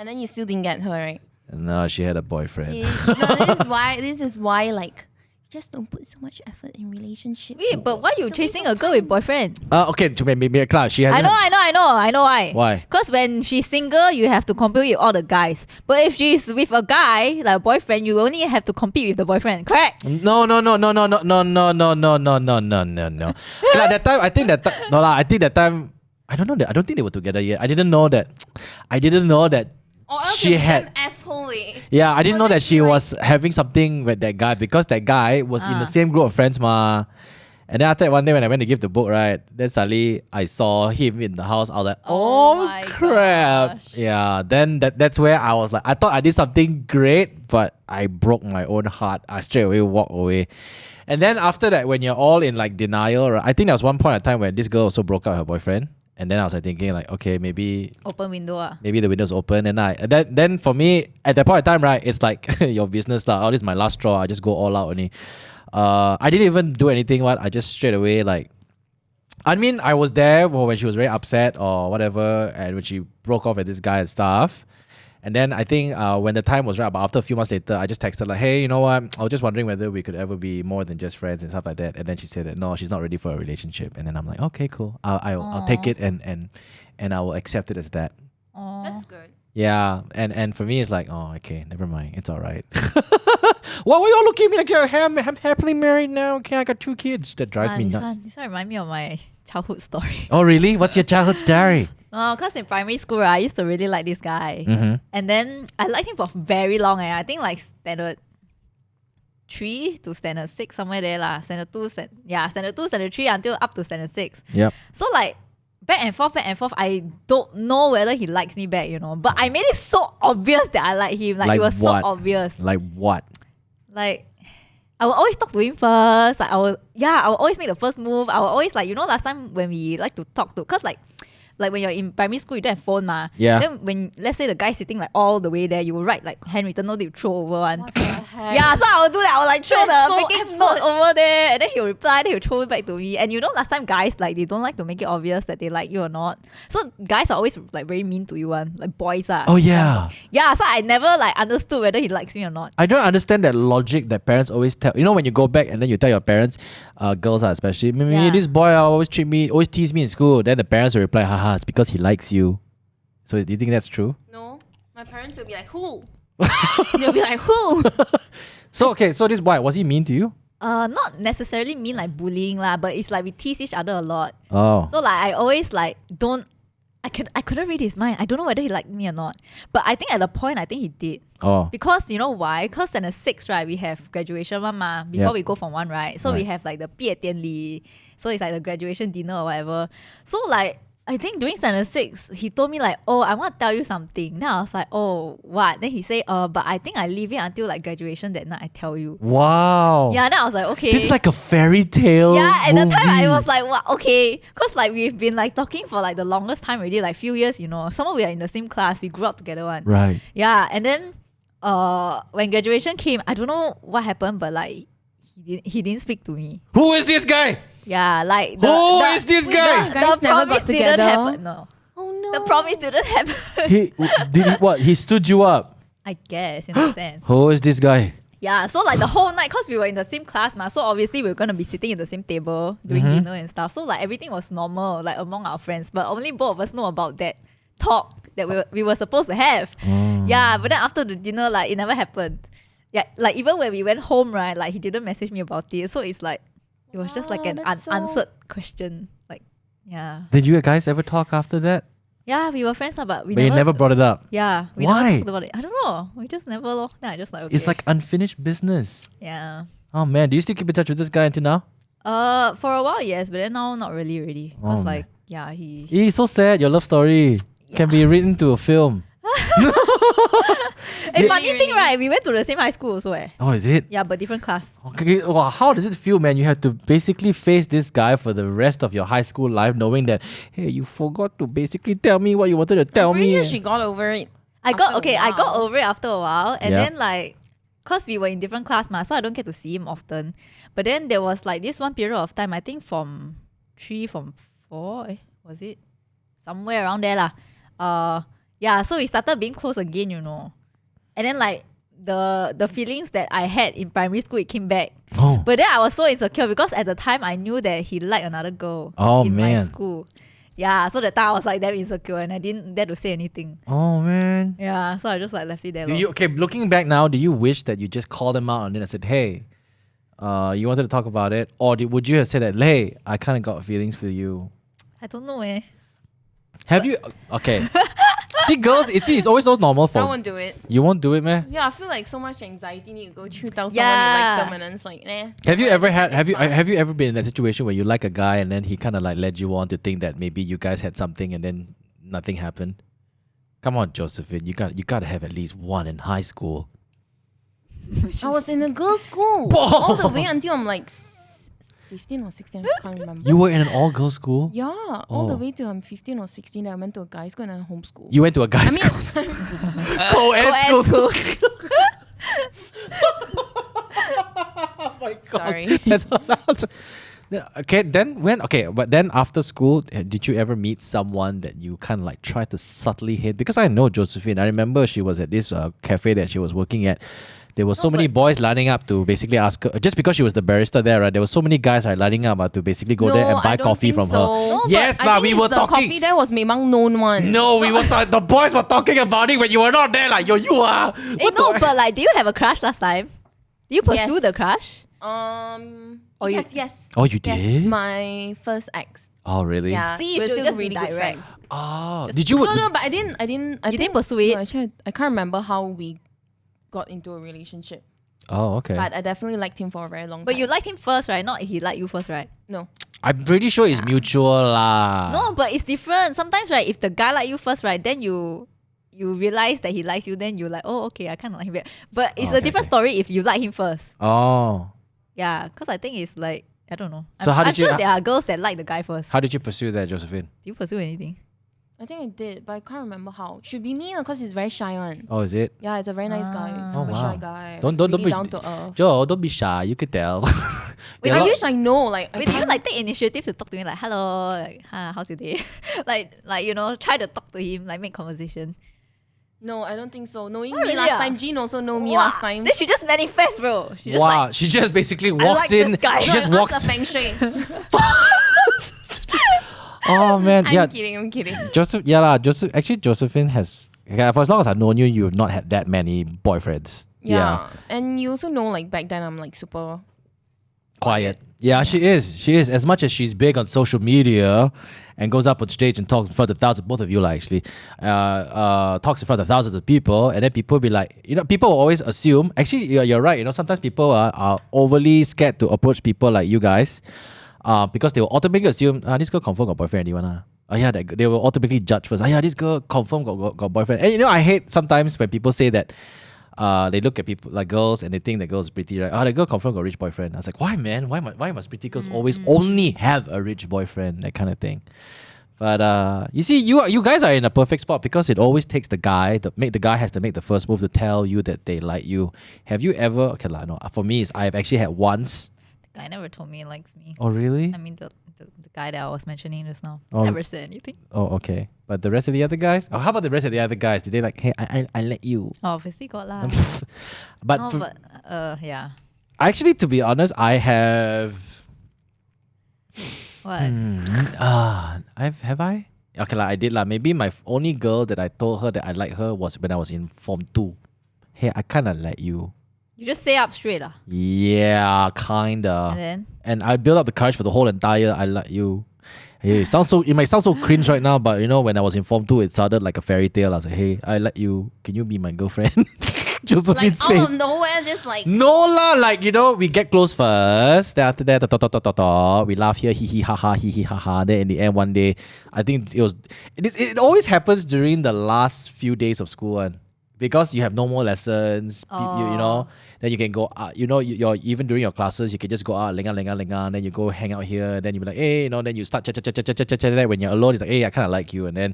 then you still didn't get her, right? And now she had a boyfriend. This is why like just don't put so much effort in relationship. Wait, but why you chasing a girl with boyfriend? Okay, to maybe class. She has. I know why. Why? Because when she's single, you have to compete with all the guys. But if she's with a guy, like a boyfriend, you only have to compete with the boyfriend. Correct? No. Like, that time, I think that time. I don't know that. I don't think they were together yet. I didn't know that. Or else She you'll be had- an asshole. Yeah, I didn't know that she Like- was having something with that guy because that guy was in the Ah. same group of friends, ma. And then after that, one day when I went to give the book, right, then suddenly I saw him in the house. I was like, Oh oh, my crap. gosh. Yeah, then that's where I was like, I thought I did something great, but I broke my own heart. I straight away walked away. And then after that, when you're all in like denial, right, I think there was one point in time when this girl also broke up with her boyfriend. And then I was like thinking like, okay, maybe Open window. the window's open, and then for me at that point in time, right, it's like your business lah. Oh, this is my last straw. I just go all out only. I didn't even do anything. I just straight away like, I mean, I was there when she was very upset or whatever, and when she broke off with this guy and stuff. And then I think when the time was right, but after a few months later, I just texted like, hey, you know what? I was just wondering whether we could ever be more than just friends and stuff like that. And then she said that no, she's not ready for a relationship. And then I'm like, okay, cool. I'll take it and I will accept it as that. Aww. That's good. Yeah, and for me it's like, oh, okay, never mind, it's all right. Well, why y'all looking at me like I'm happily married now? Okay, I got 2 kids. That drives me nuts. This one reminds me of my childhood story. Oh, really? What's your childhood story? No, because in primary school, right, I used to really like this guy. Mm-hmm. And then I liked him for very long. I think like standard 3 to standard 6, somewhere there lah. Standard 2, standard 2, standard 3 until up to standard 6. Yep. So like back and forth, I don't know whether he likes me back, you know. But I made it so obvious that I like him. Like it was what? so obvious. Like what? Like I will always talk to him first. Like I will always make the first move. I will always like, you know, last time when we like to talk to, cause like like when you're in primary school, you don't have phone ma. Yeah. Then when let's say the guy sitting like all the way there, you will write like handwritten note that you throw over one. What the heck? Yeah, so I will do that. I will like throw the That's so freaking note over there, and then he'll reply. Then he'll throw it back to me. And you know, last time guys like they don't like to make it obvious that they like you or not. So guys are always like very mean to you, one like boys are. Oh yeah. Yeah. So I never like understood whether he likes me or not. I don't understand that logic that parents always tell. You know, when you go back and then you tell your parents, girls are especially, maybe Yeah. this boy always tease me in school. Then the parents will reply, haha, it's because he likes you. So do you think that's true? No, my parents will be like, who? They'll be like, who? So okay, so this boy, was he mean to you? Not necessarily mean like bullying lah, but it's like we tease each other a lot. Oh. So like I always like I couldn't read his mind. I don't know whether he liked me or not. But I think at the point I think he did. Oh. Because you know why? Because in the 6th, right, we have graduation one ma, before Yep. we go from 1, right? So we Right. have like the 毕业典礼. So it's like the graduation dinner or whatever. So like I think during standard 6, he told me like, oh, I want to tell you something. Then I was like, oh, what? Then he said, but I think I leave it until like graduation that night I tell you. Wow. Yeah, then I was like, okay. This is like a fairy tale. Yeah, at the time I movie. was like, wow, okay. Because like we've been like talking for like the longest time already, like few years, you know. Somehow we are in the same class. We grew up together one. Right. Yeah, and then when graduation came, I don't know what happened, but like he didn't speak to me. Who is this guy? Yeah, like Who is this guy? You guys never promise got didn't together? happen. No, Oh no. the promise didn't happen. Did he what? He stood you up. I guess in a sense. Who is this guy? Yeah, so like the whole night, cause we were in the same class, ma. So obviously we were gonna be sitting in the same table doing Mhm. dinner and stuff. So like everything was normal, like among our friends. But only both of us know about that talk that we were supposed to have. Yeah, but then after the dinner, like it never happened. Yeah, like even when we went home, right, like he didn't message me about it. So it's like it was just like Wow, an that's so- unanswered question. Like yeah. Did you guys ever talk after that? Yeah, we were friends, but we But you never brought it up. Yeah, we Why? never talked about it. I don't know. We just never lor. Then I just like okay. It's like unfinished business. yeah. Oh man, do you still keep in touch with this guy until now? For a while, yes, but then now not really. Because Oh, like, yeah, he. It's so sad. Your love story can be written to a film. Hey, funny Really, thing, really? right? We went to the same high school also, eh? Oh, is it? Yeah, but different class. Okay. Wow, how does it feel, man? You have to basically face this guy for the rest of your high school life, knowing that hey, you forgot to basically tell me what you wanted to tell I'm pretty me. sure she got over it. I got After a I got while. over it after a while, and Yep. then like, cause we were in different class, ma, so I don't get to see him often. But then there was like this one period of time, I think from 3, from 4, was it somewhere around there lah? Yeah, so we started being close again, you know, and then like the feelings that I had in primary school, it came back. Oh. But then I was so insecure because at the time I knew that he liked another girl Oh, in my man. school. Yeah, so that time I was like damn insecure and I didn't dare to say anything. Oh man. Yeah, so I just like left it there. Do lor. you okay? Looking back now, do you wish that you just called him out and then I said, "Hey, you wanted to talk about it," or would you have said that, "Hey, I kind of got feelings for you"? I don't know eh. Have you? Okay. See, girls, it's always so normal I for won't do it. you. Won't do it, man. Yeah, I feel like so much anxiety need to go through tell someone you Yeah. like them and then it's like, eh. Have you Yeah, ever just had? let Have it you pass. have you ever been in that situation where you like a guy and then he kind of like led you on to think that maybe you guys had something and then nothing happened? Come on, Josephine, you got to have at least one in high school. I was in a girls' school all the way until I'm like 15 or 16. I can't remember. You were in an all-girls school. Yeah, all the Oh. way till I'm 15 or 16. Then I went to a guys' school and then homeschool. You went to a guys' I mean, school, co-ed school. Oh my god! Sorry. That's allowed. Okay, then when but then after school, did you ever meet someone that you kind of like tried to subtly hit? Because I know Josephine. I remember she was at this cafe that she was working at. There were so many boys lining up to basically ask her, just because she was the barista there, right? There were so many guys lining up to basically go there and No, buy I don't coffee think from so. her. No, Yes, I lah, think we it's were the talking. coffee there was Memang known one. No, we were the boys were talking about it when you were not there. Like, you are. Eh, no, but like, do you have a crush last time? Do you pursue Yes. the crush? Oh, you- yes. Oh, you Yes, did? my first ex. Oh, really? Yeah, See, you we're should still just be really good direct. friends. Oh, did you? No, but I didn't. You think- didn't pursue it? No, actually, I can't remember how we got into a relationship. Oh, okay. But I definitely liked him for a very long time. But you liked him first, right? Not he liked you first, right? No. I'm pretty sure it's mutual lah. No, but it's different. Sometimes, right, if the guy like you first, right, then you realize that he likes you, then you're like, oh, okay, I kind of like him back. But it's Oh, a okay, different okay. story if you like him first. Oh, Yeah, because I think it's like, I don't know. So how I'm did you- sure there are girls that like the guy first. how did you pursue that, Josephine? Do you pursue anything? I think I did, but I can't remember how. Should be me because he's very shy one. Oh, is it? Yeah, it's a very nice guy. Oh, Super wow. shy guy. Don't really be down to earth. Joe, don't be shy. You could tell. Wait, I wish I know. Like, I Wait, do you can't- like take initiative to talk to him like hello, like how's your day? like you know, try to talk to him, like make conversation. No, I don't think so. Knowing Oh, me really last ah? time, Jean also know me Wow. last time. Then she just manifest, bro. She just Wow, like she just basically like walks this in. guy. She No, just Ask walks. the feng shui. Oh man, yeah. I'm kidding. Joseph. Actually, Josephine has. Okay, for as long as I've known you, you've not had that many boyfriends. Yeah. And you also know, like, back then I'm like super. Quiet. Yeah, she is. She is. As much as she's big on social media and goes up on stage and talks in front of thousands, both of you like actually, talks in front of thousands of people, and then people be like, you know, people will always assume. Actually, you're right. You know, sometimes people are overly scared to approach people like you guys, because they will automatically assume, this girl confirm got boyfriend, anyone. Oh yeah, they will automatically judge first. Oh yeah, this girl confirm got boyfriend. And you know, I hate sometimes when people say that. They look at people like girls and they think that girl's pretty, right? Oh, the girl confirm got a rich boyfriend. I was like, why, man? Why must pretty girls always only have a rich boyfriend? That kind of thing. But you see, you guys are in a perfect spot because it always takes the guy has to make the first move to tell you that they like you. Have you ever? Okay, no. For me, I've actually had once. the guy never told me he likes me. Oh really? I mean the guy that I was mentioning just now Oh. never said anything. Oh okay. But the rest of the other guys? Oh, how about the rest of the other guys? Did they like, hey, I let you? Oh, obviously got lah. But No, for- but yeah. actually, to be honest, I have. What? Have I? Okay, I did lah. Maybe my only girl that I told her that I like her was when I was in Form 2. Hey, I kinda like you. You just say up straight lah. Yeah, kinda. And then And I built up the courage for the whole entire I like you. Hey, it might sound so cringe right now, but you know, when I was in Form 2, it sounded like a fairy tale. I was like, hey, I like you. Can you be my girlfriend? Like, Josephine's out face. of nowhere, just like. No lah, like you know, we get close first. Then after that, we laugh here, hee ha ha. Then in the end, one day, I think it always happens during the last few days of school, one, because you have no more lessons. You know, then you can go out. You know, you're even during your classes, you can just go out, lenga. Then you go hang out here. Then you be like, hey, you know, then you start chat. When you're alone, it's like, hey, I kind of like you, and then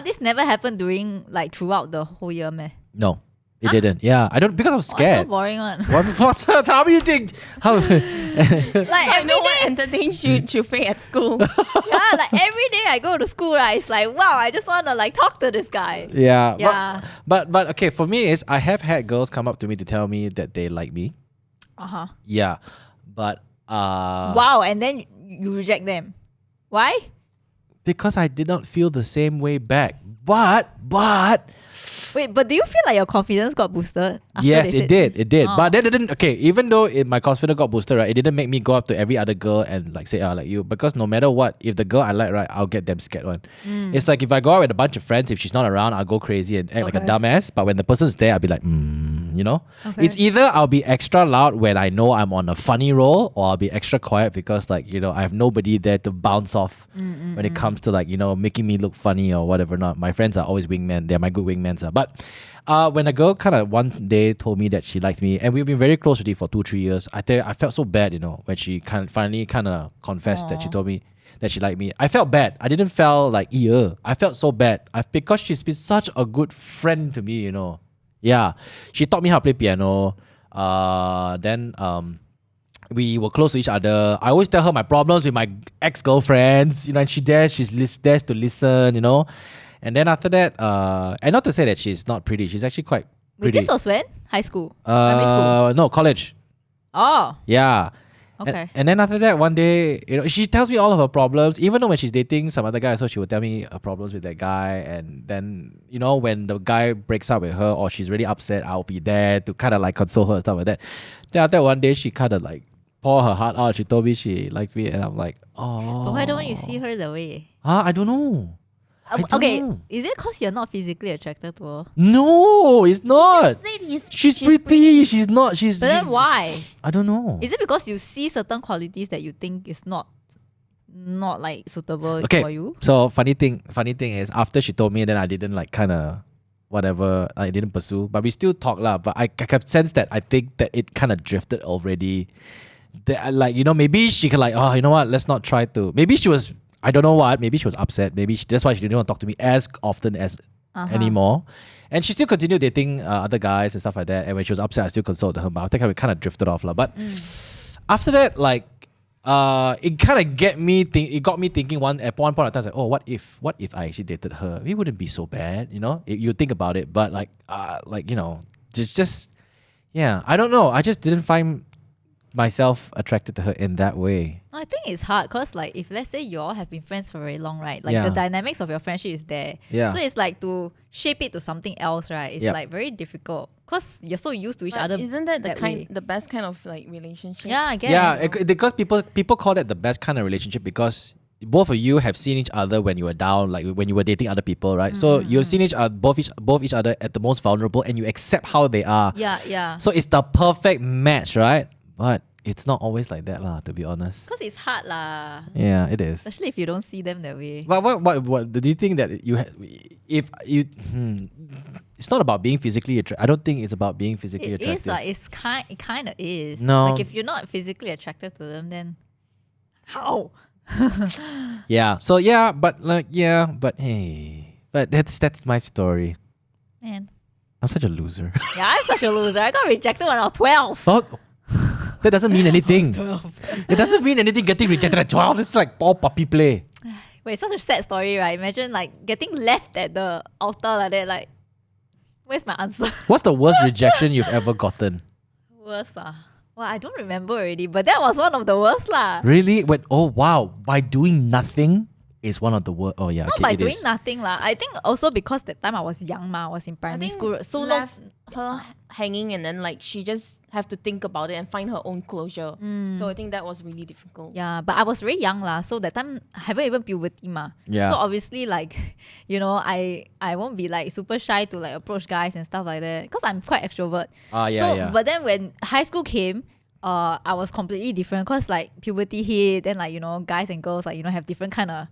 this never happened during like throughout the whole year, meh? no. It didn't. Yeah, I don't because I was Oh, scared. so boring one. What's how do you think? How? Like I every know what day, entertains Shu Faye at school. yeah, like every day I go to school, right? It's like wow, I just want to like talk to this guy. Yeah. Yeah. But okay, for me is I have had girls come up to me to tell me that they like me. Yeah. But Wow, and then you reject them. Why? because I did not feel the same way back. But Wait, but do you feel like your confidence got boosted? after yes, they it did. It did. Oh. But that didn't. Okay, even though my confidence got boosted, right? It didn't make me go up to every other girl and like say, "I like you," because no matter what, if the girl I like, right, I'll get them scared one. It's like if I go out with a bunch of friends, if she's not around, I'll go crazy and act like a Okay. dumbass. But when the person's there, I'll be like, you know. Okay. It's either I'll be extra loud when I know I'm on a funny roll, or I'll be extra quiet because like you know I have nobody there to bounce off when it comes to like you know making me look funny or whatever. Not my friends are always wingmen. They're my good wingmen. But when a girl kind of one day told me that she liked me, and we've been very close already for 2-3 years, I felt so bad, you know, when she finally confessed that she told me that she liked me. I felt bad. I didn't feel like I felt so bad. Because she's been such a good friend to me, you know. Yeah, she taught me how to play piano. Then we were close to each other. I always tell her my problems with my ex-girlfriends, you know, and she's there to listen, you know. And then after that, and not to say that she's not pretty, she's actually quite Wait, pretty. this was when? High school? Primary school? No, college. Oh, Yeah. okay. And then after that, one day, you know, she tells me all of her problems. Even though when she's dating some other guy, so she will tell me her problems with that guy. And then, you know, when the guy breaks up with her or she's really upset, I'll be there to kind of like console her and stuff like that. Then after that, one day, she kind of like pour her heart out. She told me she liked me, and I'm like, oh. But why don't you see her the way? I don't know. I don't Okay, know. is it because you're not physically attracted to her? No, it's not. Said She's pretty. She's not. She's. But then why? I don't know. Is it because you see certain qualities that you think is not like suitable Okay. for you? So funny thing is after she told me, then I didn't like kind of whatever. I didn't pursue, but we still talk lah. But I can sense that I think that it kind of drifted already. That like you know maybe she could like you know what, let's not try to. Maybe she was I don't know what. Maybe she was upset. Maybe that's why she didn't want to talk to me as often as anymore. And she still continued dating other guys and stuff like that. And when she was upset, I still consoled her. But I think I kind of drifted off. But after that, like, it kind of got me thinking at one point of time, like, oh, what if I actually dated her? It wouldn't be so bad, you know. You think about it, but like you know, just yeah, I don't know. I just didn't find myself attracted to her in that way. I think it's hard because like if let's say you all have been friends for very long, right? Like Yeah. the dynamics of your friendship is there. Yeah. So it's like to shape it to something else, right? It's Yep. like very difficult because you're so used to each But other. isn't that way. the best kind of like relationship? Yeah, I guess. Yeah, because people call that the best kind of relationship because both of you have seen each other when you were down, like when you were dating other people, right? So you've seen both each other at the most vulnerable, and you accept how they are. Yeah. So it's the perfect match, right? But it's not always like that, lah. To be honest. Because it's hard lah. Yeah, it is. Especially if you don't see them that way. But what do you think that if you it's not about being physically attracted. I don't think it's about being physically It attractive. is it kind of is. No. Like if you're not physically attracted to them, then how? Yeah. So but hey, but that's my story. Man. I'm such a loser. Yeah, I'm such a loser. I got rejected when I was 12. Oh, that doesn't mean anything. It doesn't mean anything getting rejected at 12. It's like all puppy play. Wait, such a sad story, right? Imagine like getting left at the altar like that. Like, where's my answer? What's the worst rejection you've ever gotten? Worst Well, I don't remember already, but that was one of the worst lah. Really? Oh wow. By doing nothing is one of the worst. Oh yeah. Not Okay, by it doing is. nothing lah. I think also because that time I was young I was in I primary think school. So left her hanging, and then like she just have to think about it and find her own closure. So I think that was really difficult. yeah, but I was very young lah. So that time I haven't even puberty ma. Yeah. So obviously like, you know, I won't be like super shy to like approach guys and stuff like that because I'm quite extrovert. Yeah. But then when high school came, I was completely different because like puberty hit, then like, you know, guys and girls like, you know, have different kind of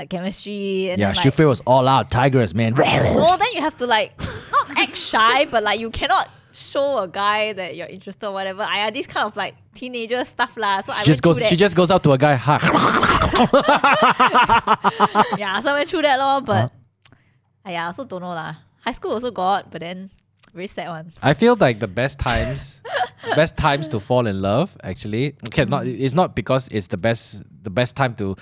like chemistry. And Yeah, then, Shu like, Faye was all out, tigress, man. no, then you have to like not act shy, but like you cannot show a guy that you're interested or whatever. I had this kind of like teenager stuff lah. So I went through that. She just goes up to a guy. Yeah, so I went through that lor. But I also don't know lah. High school also got, but then very sad one. I feel like the best times to fall in love actually. Okay, it's not because it's the best time to.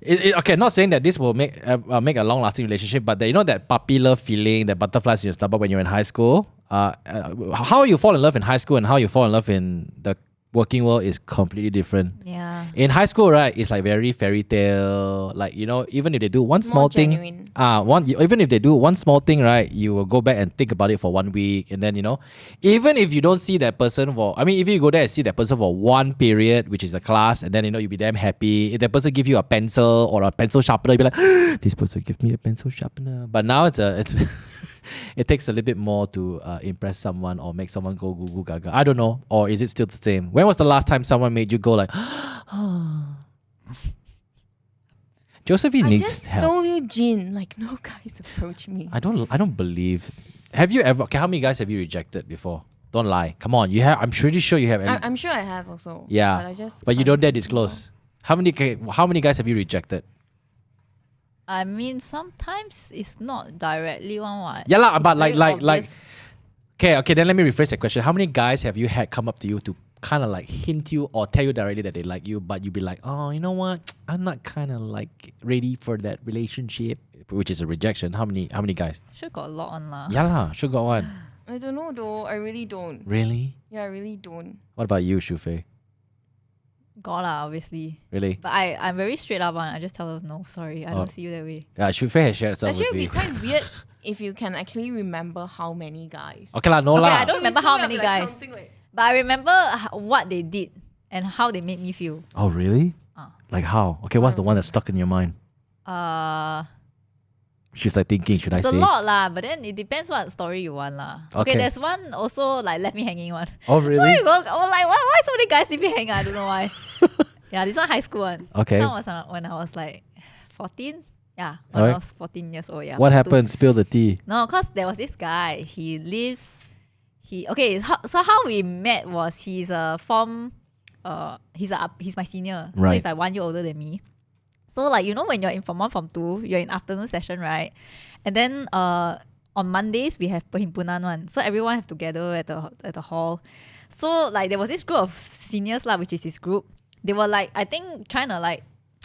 Okay, not saying that this will make a long lasting relationship, but you know that puppy love feeling, that butterflies in your stomach when you're in high school. How you fall in love in high school and how you fall in love in the working world is completely different. Yeah. In high school, right, it's like very fairy tale. Like, you know, even if they do one small thing, genuine. even if they do one small thing, right, you will go back and think about it for 1 week, and then, you know, even if you don't see that person if you go there and see that person for one period, which is a class, and then, you know, you'll be damn happy. If that person give you a pencil or a pencil sharpener, you'll be like, this person give me a pencil sharpener. But now it's it takes a little bit more to impress someone or make someone go goo goo gaga. I don't know. Or is it still the same? When was the last time someone made you go like, Josephine I needs just help. told you, Jin, like no guys approach me. I don't believe. Have you ever? Okay, how many guys have you rejected before? Don't lie. Come on, you have. I'm pretty sure you have. I'm sure I have also. Yeah, but you don't dare disclose. How many guys have you rejected? I mean, sometimes it's not directly one what. Yeah lah, It's but very like. obvious. Okay. Then let me rephrase the question. How many guys have you had come up to you to kind of like hint you or tell you directly that they like you, but you'd be like, oh, you know what? I'm not kind of like ready for that relationship, which is a rejection. How many guys? Sure got a lot on lah. Yeah lah, sure got one. I don't know though. I really don't. Really? Yeah, I really don't. What about you, Shu Faye? Got lah, obviously. Really? But I'm very straight up one. I just tell her no, sorry, I don't see you that way. Yeah, Shu Faye has shared some Actually, with it'd me. be quite weird if you can actually remember how many guys. Okay lah, no Okay, lah. I don't remember how many guys, but I remember what they did and how they made me feel. Oh really? Ah. Like how? Okay, what's the one that's stuck in your mind? She's like thinking, should I It's a say? lot lah, but then it depends what story you want lah. Okay. Okay, there's one also like left me hanging one. Oh Where really? you go? Oh, like why so many guys leave me hanging? I don't know why. Yeah, this one high school one. Okay. This one was when I was like 14. Yeah, when Alright. I was 14 years old. Yeah. What 42. happened? Spill the tea. No, cause there was this guy. He lives. So how we met was he's my senior. So Right. he's like 1 year older than me. So like, you know, when you're in Form 1, Form 2, you're in afternoon session, right? And then on Mondays, we have perhimpunan one. So everyone have to gather at the hall. So like there was this group of seniors lah, which is his group. They were like, I think trying to like,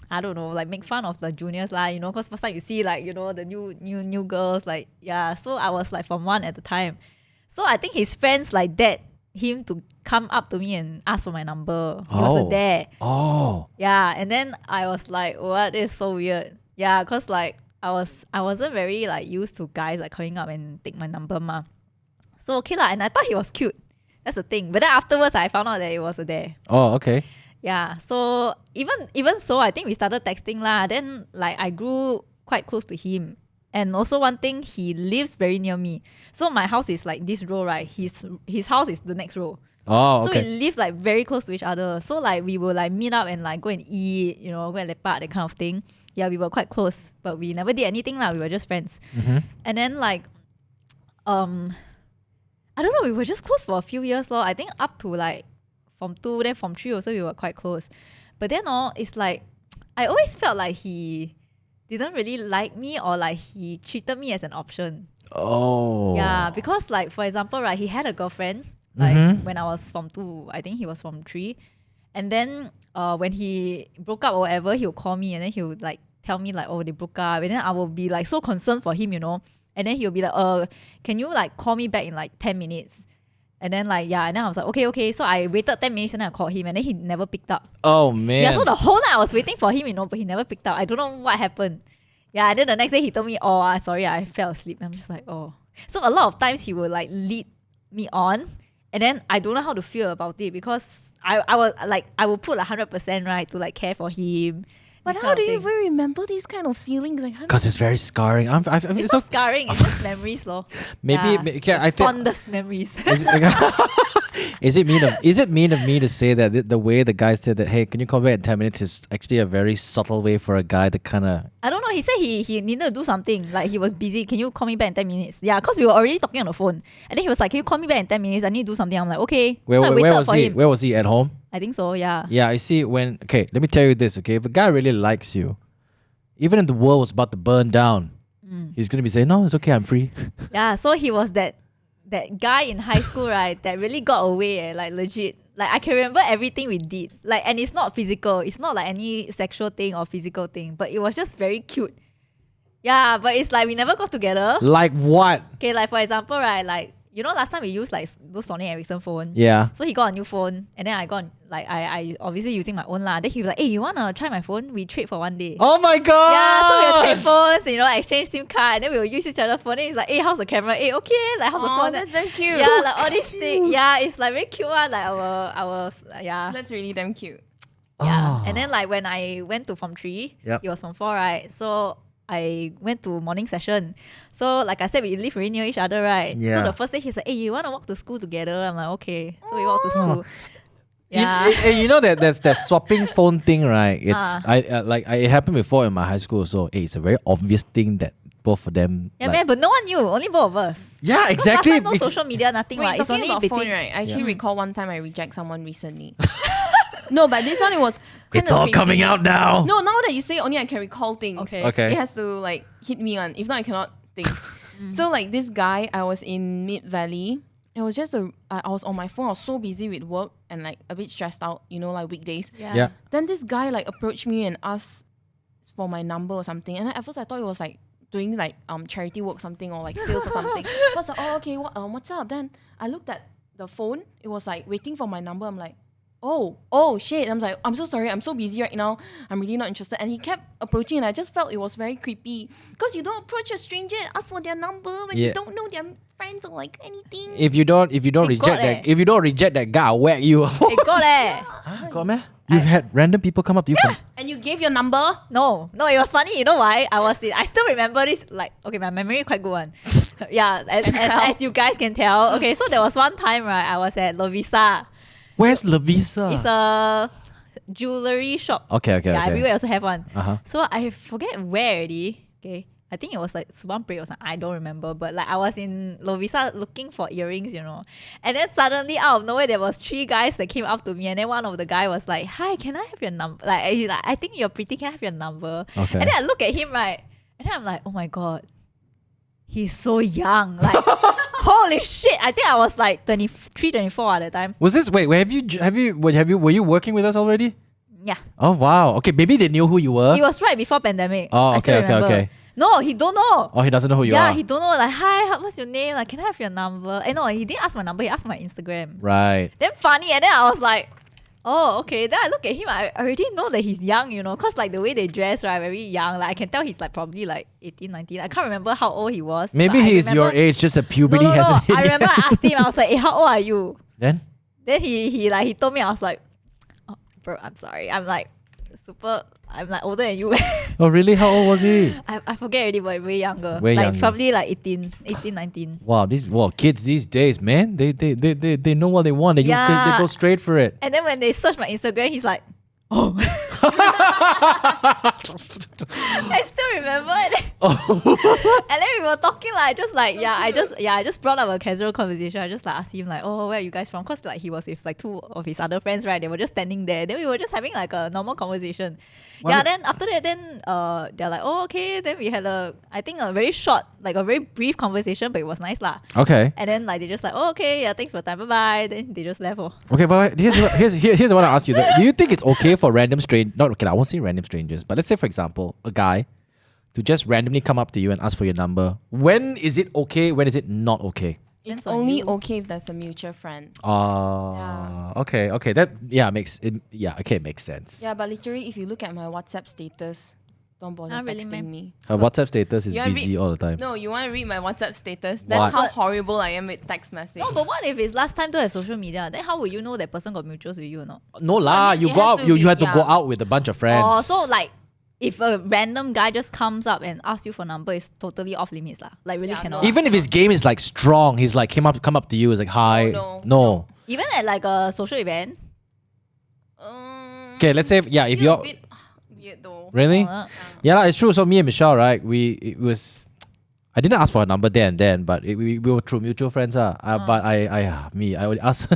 I don't know, like make fun of the juniors lah, you know, because first time you see like, you know, the new girls, like, yeah. So I was like Form 1 at the time. So I think his friends like dared him to come up to me and ask for my number. He was a dare. Oh. Yeah, and then I was like, what is so weird? Yeah, because like I wasn't very like used to guys like coming up and take my number ma. So okay lah, and I thought he was cute. That's the thing. But then afterwards I found out that it was a dare. Oh, okay. Yeah, so even so, I think we started texting lah. Then like I grew quite close to him. And also one thing, he lives very near me. So my house is like this row, right? His house is the next row. Oh, So okay. we live like very close to each other. So like we will like meet up and like go and eat, you know, go and lepak, that kind of thing. Yeah, we were quite close, but we never did anything lah. We were just friends. And then like, I don't know, we were just close for a few years lor. I think up to like Form 2, then Form 3 also we were quite close. But then it's like, I always felt like he didn't really like me, or like he treated me as an option. Oh. Yeah, because like for example, right, he had a girlfriend like when I was Form 2. I think he was Form 3. And then when he broke up or whatever, he would call me and then he would like tell me like, oh, they broke up. And then I will be like so concerned for him, you know. And then he'll be like, can you like call me back in like 10 minutes? And then like, yeah, and then I was like, okay. So I waited 10 minutes and then I called him and then he never picked up. Oh, man. Yeah, so the whole night I was waiting for him, you know, but he never picked up. I don't know what happened. Yeah, and then the next day he told me, sorry, I fell asleep. I'm just like, oh. So a lot of times he would like lead me on, and then I don't know how to feel about it, because I was like, I would put like 100% right to like care for him. But this how kind do of you thing. even remember these kind of feelings? Like, Because it's very scarring. I mean, It's it's not so, scarring, it's just memories, lor. maybe, yeah, I think. Fondest memories. Is it mean of me to say that the way the guy said that, hey, can you call back in 10 minutes, is actually a very subtle way for a guy to kind of... I don't know. He said he needed to do something. Like he was busy. Can you call me back in 10 minutes? Yeah, because we were already talking on the phone. And then he was like, can you call me back in 10 minutes? I need to do something. I'm like, okay. Where So I waited was for he? him. Where was he? At home? I think so, yeah. Yeah, I see okay, let me tell you this, okay? If a guy really likes you, even if the world was about to burn down, he's going to be saying, no, it's okay, I'm free. Yeah, so he was that guy in high school, right, that really got away, like legit. Like I can remember everything we did. Like, and it's not physical. It's not like any sexual thing or physical thing, but it was just very cute. Yeah, but it's like we never got together. Like what? Okay, like for example, right, like, you know, last time we used like those Sony Ericsson phone. Yeah. So he got a new phone, and then I got like I obviously using my own lah. Then he was like, hey, you wanna try my phone? We trade for one day. Oh my god! Yeah, so we'll trade phones, you know, exchange SIM card, and then we'll use each other's phone. And he's like, hey, how's the camera? Hey, okay, like how's the phone? that's damn cute. Yeah, like all these things. Yeah, it's like very cute one. Like our yeah. That's really damn cute. Yeah. Oh. And then like when I went to Form 3, Yep. he was Form 4, right? So I went to morning session. So like I said, we live very near each other, right? Yeah. So the first day he's like, hey, you want to walk to school together? I'm like, okay. So we walk to school. You- Yeah. you know that there's that swapping phone thing, right? It's Ah. it happened before in my high school, so it's a very obvious thing that both of them. Yeah, like- man, but no one knew. Only both of us. Yeah, Because exactly. last time no It's- social media, nothing. Wait, Right? It's talking only about between. phone, right? I actually Yeah. recall one time I reject someone recently. No, but this one, it was kind It's of all creepy. coming out now. No, now that you say, only I can recall things. Okay. Okay. It has to like hit me on. If not, I cannot think. So like this guy, I was in Mid Valley. It was just I was on my phone. I was so busy with work and like a bit stressed out. You know, like weekdays. Yeah. Then this guy like approached me and asked for my number or something. And then at first I thought it was like doing like charity work something or like sales or something. I was like, oh okay, what's up? Then I looked at the phone. It was like waiting for my number. I'm like, oh shit. I'm like, I'm so sorry. I'm so busy right now. I'm really not interested. And he kept approaching and I just felt it was very creepy. Because you don't approach a stranger and ask for their number when Yeah. you don't know their friends or like anything. If you don't Hey, reject God, that, eh. if you don't reject that guy, I'll whack you. Hey, got leh. Huh? Got man? You've had random people come up to you from. And you gave your number. No, it was funny. You know why? I still remember this. Like, okay, my memory quite good one. Yeah, as you guys can tell. Okay, so there was one time, right? I was at Lovisa. Where's Lavisa? It's a jewelry shop. Okay. Yeah, everywhere also have one. Uh-huh. So I forget where already. Okay, I think it was like Subang Parade or something. I don't remember. But like I was in Lovisa looking for earrings, you know. And then suddenly out of nowhere, there was 3 guys that came up to me. And then one of the guy was like, "Hi, can I have your number?" Like, he's like, "I think you're pretty. Can I have your number?" Okay. And then I look at him, right? And then I'm like, "Oh my God. He's so young." Like, holy shit. I think I was like 23, 24 at the time. Was this wait? Were you working with us already? Yeah. Oh wow. Okay, maybe they knew who you were. It was right before pandemic. Oh, I still okay, okay, remember. okay. No, he don't know. Oh, he doesn't know who you Yeah, are. he don't know. Like, "Hi, what's your name? Like, can I have your number?" And no, he didn't ask my number. He asked my Instagram. Right. Then funny, and then I was like, "Oh, okay." Then I look at him. I already know that he's young, you know, cause like the way they dress, right, very young. Like I can tell he's like probably like 18, 19. I can't remember how old he was. Maybe but I he's your remember- age, just the No, puberty no, no. hasn't hit I yet. remember I asked him. I was like, "Hey, how old are you?" Then Then he told me. I was like, "Oh, bro, I'm sorry. I'm like older than you." oh really? How old was he? I forget already, but way younger. Way like younger. probably like 18, 19. Wow, kids these days, man, they know what they want. They Yeah. go straight for it. And then when they search my Instagram, he's like, "Oh." I still remember it. And then we were talking like I just brought up a casual conversation. I just like asked him like, "Oh, where are you guys from?" Cause like he was with like 2 of his other friends, right? They were just standing there. Then we were just having like a normal conversation. What Yeah. the- Then after that, they're like, "Oh, okay." Then we had a very short, like a very brief conversation, but it was nice lah. Okay. And then like they just like, "Oh, okay, yeah, thanks for your time, bye bye." Then they just left. Oh. Okay, but here's what I ask you. Do you think it's okay for random I won't say random strangers, but let's say for example, a guy to just randomly come up to you and ask for your number? When is it okay? When is it not okay? It's Depends on only you. okay if there's a mutual friend. Okay. That makes sense. Yeah, but literally, if you look at my WhatsApp status, don't bother Not really, texting ma'am. me. Her WhatsApp status is You wanna busy all the time. No, you want to read my WhatsApp status? That's What? how horrible I am with text message. No, but what if it's last time to have social media? Then how will you know that person got mutuals with you or not? No lah, I mean, you it go has out. to You be- had to go yeah. out with a bunch of friends. Oh, so like if a random guy just comes up and asks you for number, it's totally off limits lah. Like really Yeah, cannot. no. even if his game is like strong, he's like come up to you, is like hi. No, no. Even at like a social event. Okay, let's say if feel you're a bit weird though. really. Oh, Yeah, lah, it's true. So me and Michelle, right? I didn't ask for her number there and then, but we were through mutual friends. But I only asked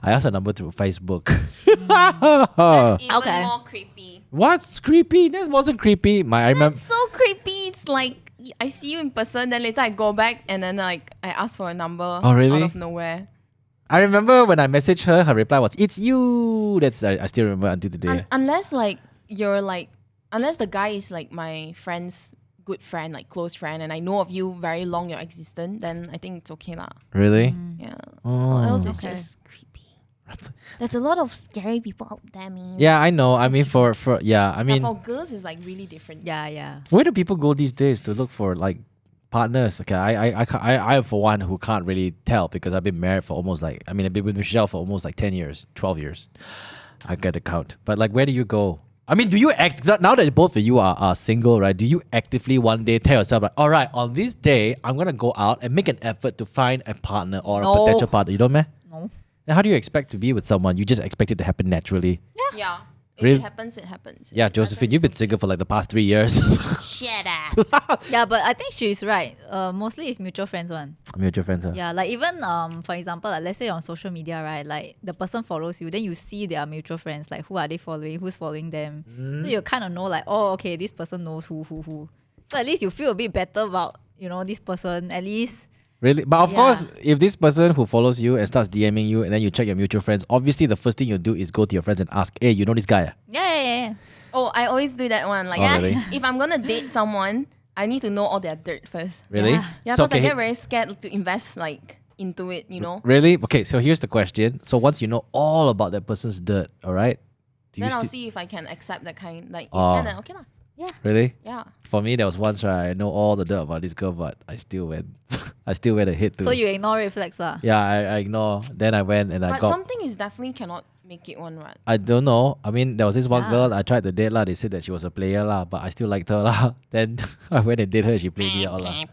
I asked her number through Facebook. That's even Okay. more creepy. What's creepy? That wasn't creepy. I remember. That's so creepy. It's like I see you in person, then later I go back and then like I ask for a number Oh, really? out of nowhere. I remember when I messaged her, her reply was "It's you." I still remember until today. Unless like unless the guy is like my friend's good friend, like close friend, and I know of you very long your existence, then I think it's okay lah. Really? Yeah. Oh. Or else it's Okay. just creepy. There's a lot of scary people out there, man. Yeah, I know. I mean, for I mean, for girls it's like really different. yeah. where do people go these days to look for like partners? Okay, I for one who can't really tell because I've been married for almost like I've been with Michelle for almost like 10 years, 12 years. I got to count. But like, where do you go? I mean, do you act now that both of you are single, right? Do you actively one day tell yourself like, all right, on this day I'm gonna go out and make an effort to find a partner or No. a potential partner? You don't, man? No. Then how do you expect to be with someone? You just expect it to happen naturally. Yeah. If Really? it happens, it happens. If Yeah, it Josephine, doesn't, you've been it's single for like the past 3 years. Shut up. Yeah, but I think she's right. Mostly it's mutual friends one. Mutual friends. Huh? Yeah, like even for example, like let's say on social media, right? Like the person follows you, then you see their mutual friends, like who are they following, who's following them. So you kind of know like, oh, okay, this person knows who. So at least you feel a bit better about, this person, at least. Really? But of Yeah. course, if this person who follows you and starts DMing you and then you check your mutual friends, obviously the first thing you do is go to your friends and ask, hey, you know this guy? Yeah. Oh, I always do that one. Like, Oh, really? if I'm gonna date someone, I need to know all their dirt first. Really? Yeah. Yeah, So, because I okay, get very scared to invest like into it. You know. Really? Okay, so here's the question. So once you know all about that person's dirt, all right? Do you Then I'll still see if I can accept that kind. Like, if Oh. can, then okay lah. really? Yeah. For me, there was once right, I know all the dirt about this girl, but I still went. I still went ahead to. So you ignore red flags lah. Yeah, I ignore. Then I went and I But got. something is definitely cannot make it one right. I don't know. I mean, there was this one Yeah. girl I tried to date lah. They said that she was a player lah, but I still liked her lah. Then I went and date her. She played me out lah,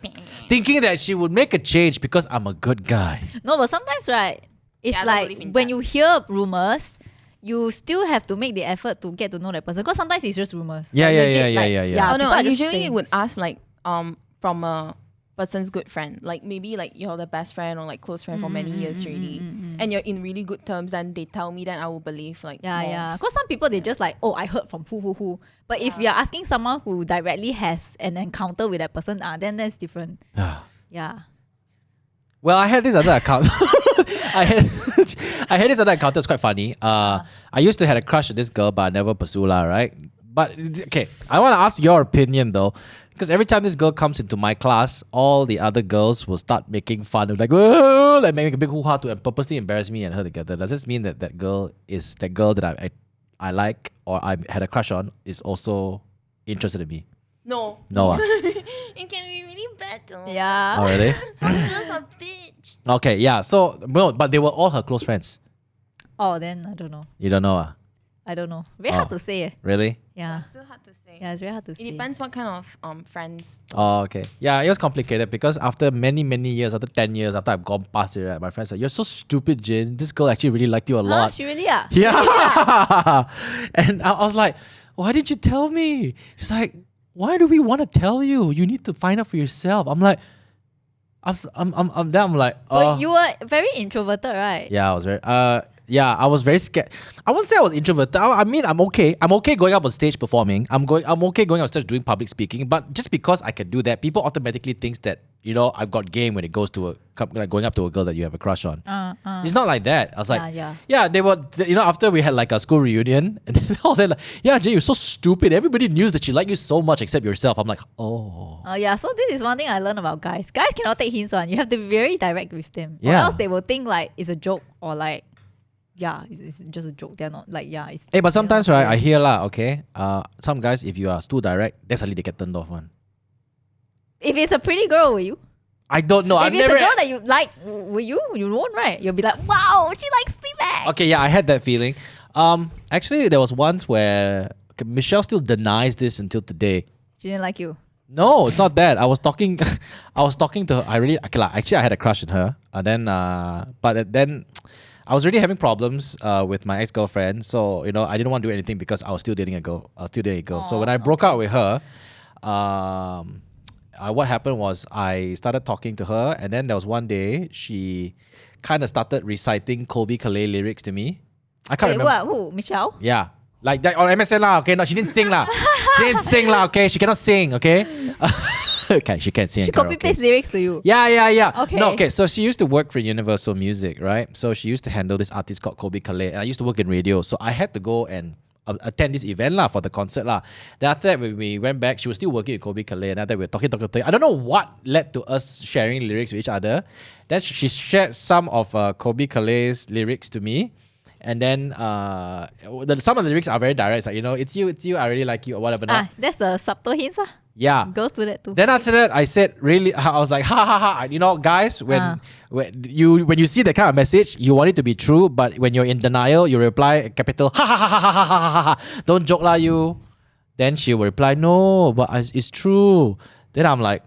thinking that she would make a change because I'm a good guy. No, but sometimes right, it's Yeah, I don't like believe in when that. you hear rumors, you still have to make the effort to get to know that person because sometimes it's just rumors. Yeah, Like, yeah, legit, yeah, like, yeah, yeah. Oh no, people I are just usually saying. would ask like from a person's good friend. Like maybe like you're the best friend or like close friend for many years already, and you're in really good terms, and they tell me, then I will believe like more. Yeah. Because some people they just like, oh, I heard from who. But if you're asking someone who directly has an encounter with that person, then that's different. Yeah. Well, I had this other account. I had this other account that's quite funny. I used to have a crush on this girl, but I never pursue her, right? But okay, I want to ask your opinion though, because every time this girl comes into my class, all the other girls will start making fun of like, whoa, like making a big hoo-ha to purposely embarrass me and her together. Does this mean that that girl that I like or I had a crush on is also interested in me? No. No. It can be really bad though. Yeah. Oh, really? Some girls are bitch. Okay, yeah. So, no, but they were all her close friends. Oh, then I don't know. You don't know? I don't know. Very hard to say. Really? Yeah. It's still hard to say. Yeah, it's very hard to It say. depends what kind of friends. Oh, okay. Yeah, it was complicated because after many, many years, after 10 years, after I've gone past it, right, my friends said, you're so stupid, Jin. This girl actually really liked you a lot. She really are? Yeah. And I was like, why did you tell me? She's like, why do we want to tell you? You need to find out for yourself. I'm like, I'm like, But you were very introverted, right? yeah, I was very scared. I wouldn't say I was introverted. I mean, I'm okay. I'm okay going up on stage performing. I'm okay going on stage doing public speaking. But just because I can do that, people automatically thinks that, you know, I've got game when it goes to like going up to a girl that you have a crush on. It's not like that. I was like, yeah, they were, you know, after we had like a school reunion and then all that, like, yeah, Jay, you're so stupid. Everybody knew that she liked you so much except yourself. I'm like, oh. Oh yeah, so this is one thing I learned about guys. Guys cannot take hints on. You have to be very direct with them. Or Yeah. else they will think like it's a joke or like, yeah, it's just a joke. They're not like, yeah, it's... Hey, but sometimes, right, I hear lah, okay, some guys, if you are too direct, that's suddenly they get turned off one. If it's a pretty girl, will you? I don't know. If I've it's never... a girl that you like, will you? You won't, right? You'll be like, wow, she likes me back. Okay, yeah, I had that feeling. Actually, there was once where Michelle still denies this until today. She didn't like you. No, it's not that. I was talking to her. Actually, I had a crush on her. But then I was already having problems with my ex-girlfriend. So, you know, I didn't want to do anything because I was still dating a girl. So when I broke up with her, what happened was I started talking to her, and then there was one day she kind of started reciting Colby Calais lyrics to me. I can't remember. Who? Michelle? Yeah. Like that on MSN lah, okay? No, she didn't sing lah. Okay? She cannot sing, okay? Okay, she can't sing. She copy-paste lyrics to you. Yeah. Okay. No, okay, so she used to work for Universal Music, right? So she used to handle this artist called Colby Calais. And I used to work in radio. So I had to go and attend this event lah for the concert lah. Then after that, when we went back, she was still working with Colby Calais. And after that, we were talking. I don't know what led to us sharing lyrics with each other. Then she shared some of Colby Calais' lyrics to me. And then some of the lyrics are very direct. It's like, you know, it's you, I really like you, or whatever. That's the subtle hints. Yeah. Girls do that too. Then after that, I said, I was like, ha. You know, guys, when you see that kind of message, you want it to be true, but when you're in denial, you reply capital ha. Don't joke lah, you. Then she will reply, no, but it's true. Then I'm like,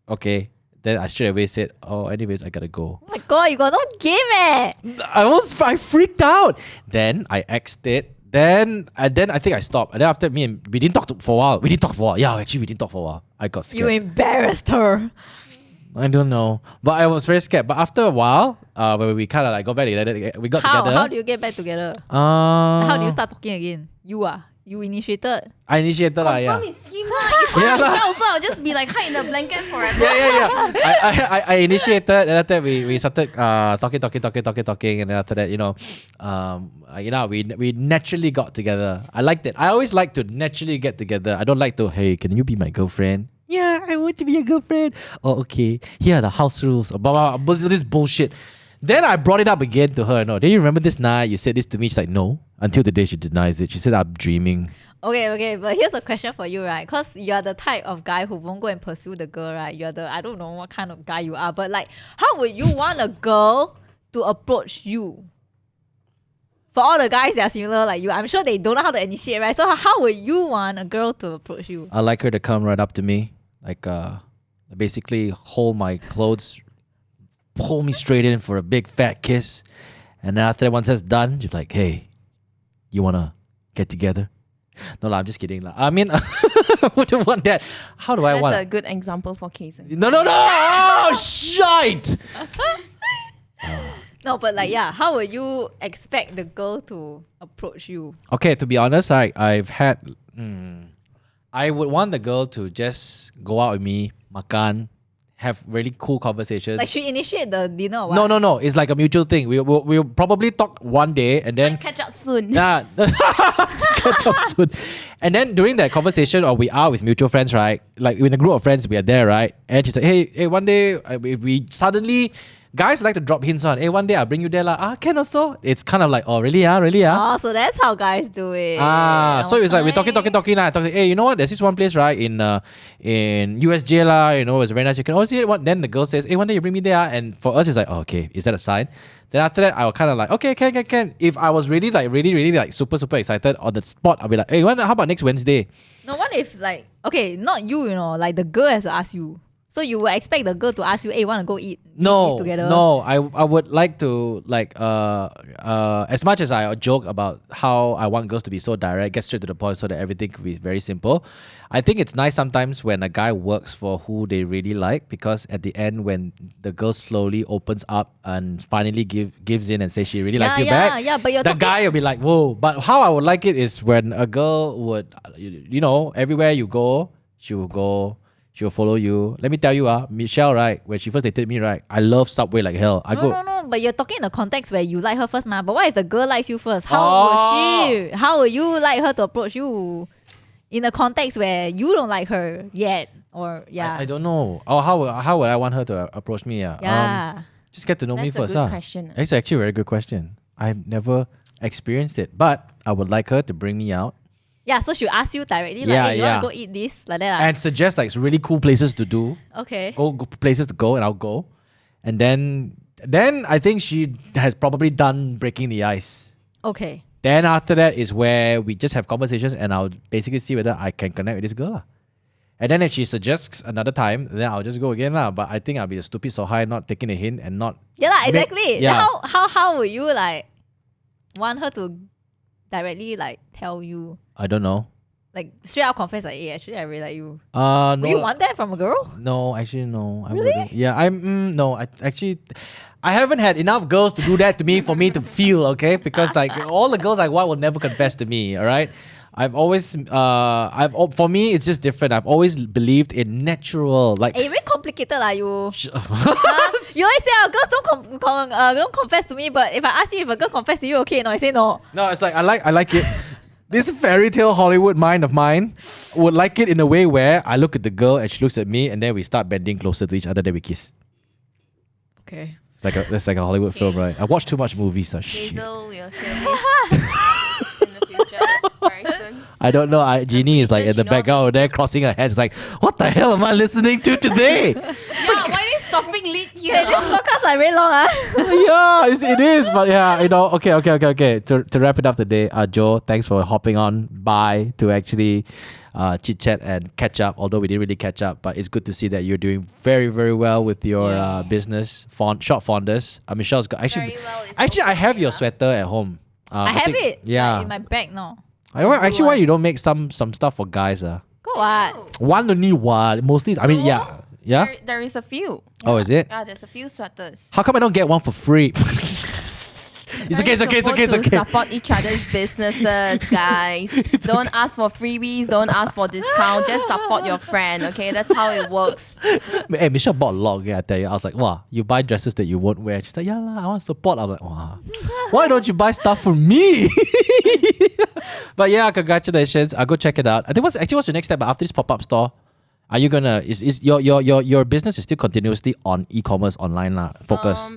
okay. Then I straight away said, oh, anyways, I gotta go. Oh my god, you got no game I freaked out. Then I X'd it. Then I think I stopped. And then after we didn't talk for a while. Yeah, actually we didn't talk for a while. I got scared. You embarrassed her. I don't know. But I was very scared. But after a while, when we kind of like got back together, we got together. How do you get back together? How do you start talking again? You initiated? I initiated lah, yeah. Confirm it's him lah. If I'm Michelle also, I'll just be like hide in the blanket forever. Yeah. I initiated, and after that we started talking, and then after that, we naturally got together. I liked it. I always like to naturally get together. I don't like to, hey, can you be my girlfriend? Yeah, I want to be your girlfriend. Oh, okay. Here are the house rules. Blah, blah, blah, this bullshit. Then I brought it up again to her. No, do you remember this night you said this to me? She's like, no. Until the day she denies it. She said, I'm dreaming. Okay, but here's a question for you, right? Because you're the type of guy who won't go and pursue the girl, right? I don't know what kind of guy you are, but like, how would you want a girl to approach you? For all the guys that are similar like you, I'm sure they don't know how to initiate, right? So how would you want a girl to approach you? I like her to come right up to me. Like, basically hold my clothes, pull me straight in for a big fat kiss. And then after that, once that's done, she's like, hey, you want to get together? No, I'm just kidding. I mean, I wouldn't want that. How do I That's want? a good example for case. No. Oh, shite. No, but like, yeah, how would you expect the girl to approach you? Okay, to be honest, I've had. I would want the girl to just go out with me, makan, have really cool conversations. Like, she initiate the dinner or what? No. It's like a mutual thing. We'll probably talk one day and then. Catch up soon. Yeah, catch up soon. And then during that conversation, or we are with mutual friends, right? Like in a group of friends, we are there, right? And she's like, hey, one day, if we suddenly, guys like to drop hints on, hey, one day I'll bring you there, can also. It's kind of like, oh, really, really, Oh, so that's how guys do it. So it's like we're talking, hey, you know what? There's this one place, right, in USJ lah. You know, it's very nice. You can always see it. Then the girl says, hey, one day you bring me there, and for us, it's like, oh, okay, is that a sign? Then after that, I will kind of like, okay, can. If I was really like super excited on the spot, I'll be like, hey, how about next Wednesday? No, what if like, okay, not you, like the girl has to ask you. So you would expect the girl to ask you, hey, want to go eat this together? No, I would like to as much as I joke about how I want girls to be so direct, get straight to the point so that everything could be very simple. I think it's nice sometimes when a guy works for who they really like, because at the end when the girl slowly opens up and finally gives in and says she really likes you back, but the guy will be like, whoa. But how I would like it is when a girl would, everywhere you go, she'll follow you. Let me tell you, Michelle, right, when she first dated me, right, I love Subway like hell. No, but you're talking in the context where you like her first, ma. But what if the girl likes you first? How would you like her to approach you in a context where you don't like her yet? Or I don't know. Oh, how would I want her to approach me? Just get to know me first. That's a good question. It's actually a very good question. I've never experienced it, but I would like her to bring me out. Yeah, so she'll ask you directly, like, hey, you want to go eat this? Like that. And suggest like really cool places to do. Okay. Go places to go, and I'll go. And then I think she has probably done breaking the ice. Okay. Then after that is where we just have conversations, and I'll basically see whether I can connect with this girl. And then if she suggests another time, then I'll just go again. But I think I'll be a stupid so high not taking a hint and not... Yeah, exactly. Yeah. How would you like want her to directly like tell you? I don't know. Like straight up confess, like, hey, actually I really like you. No. Would you want that from a girl? No, actually no. I really? wouldn't. Yeah, I haven't had enough girls to do that to me for me to feel, okay? Because like all the girls I want will never confess to me, all right? I've always, for me, it's just different. I've always believed in natural, like. Hey, very complicated lah, you. You always say, girls don't confess to me, but if I ask you if a girl confess to you, okay? No, I say no. No, it's like I like it. This fairy tale Hollywood mind of mine would like it in a way where I look at the girl and she looks at me, and then we start bending closer to each other, then we kiss. Okay. That's like a Hollywood film, right? I watch too much movies. Hazel will hear this in the future very soon. I don't know. Jeannie is like in the background there crossing her hands like, what the hell am I listening to today? Why are you stopping lead here? Hey, this podcast are very long, Yeah, it is. But yeah, okay. To wrap it up today, Joe, thanks for hopping on by to actually chit chat and catch up. Although we didn't really catch up, but it's good to see that you're doing very, very well with your business, ShopFondest. Michelle's got actually. I have your sweater at home. I have it. Yeah, like, in my bag now. Why you don't make some stuff for guys? Go what? One only one. Mostly, I mean, yeah. There is a few. Oh, is it? Yeah, there's a few sweaters. How come I don't get one for free? It's okay. To support each other's businesses, guys. Don't ask for freebies. Don't ask for discount. Just support your friend. Okay, that's how it works. Hey, Michelle bought a lot. Okay, I tell you, I was like, wow, you buy dresses that you won't wear. She's like, yeah lah, I want support. I'm like, wow, why don't you buy stuff for me? But yeah, congratulations. I'll go check it out. I think what's your next step after this pop-up store? Are you gonna is your business is still continuously on e-commerce online lah? Focus.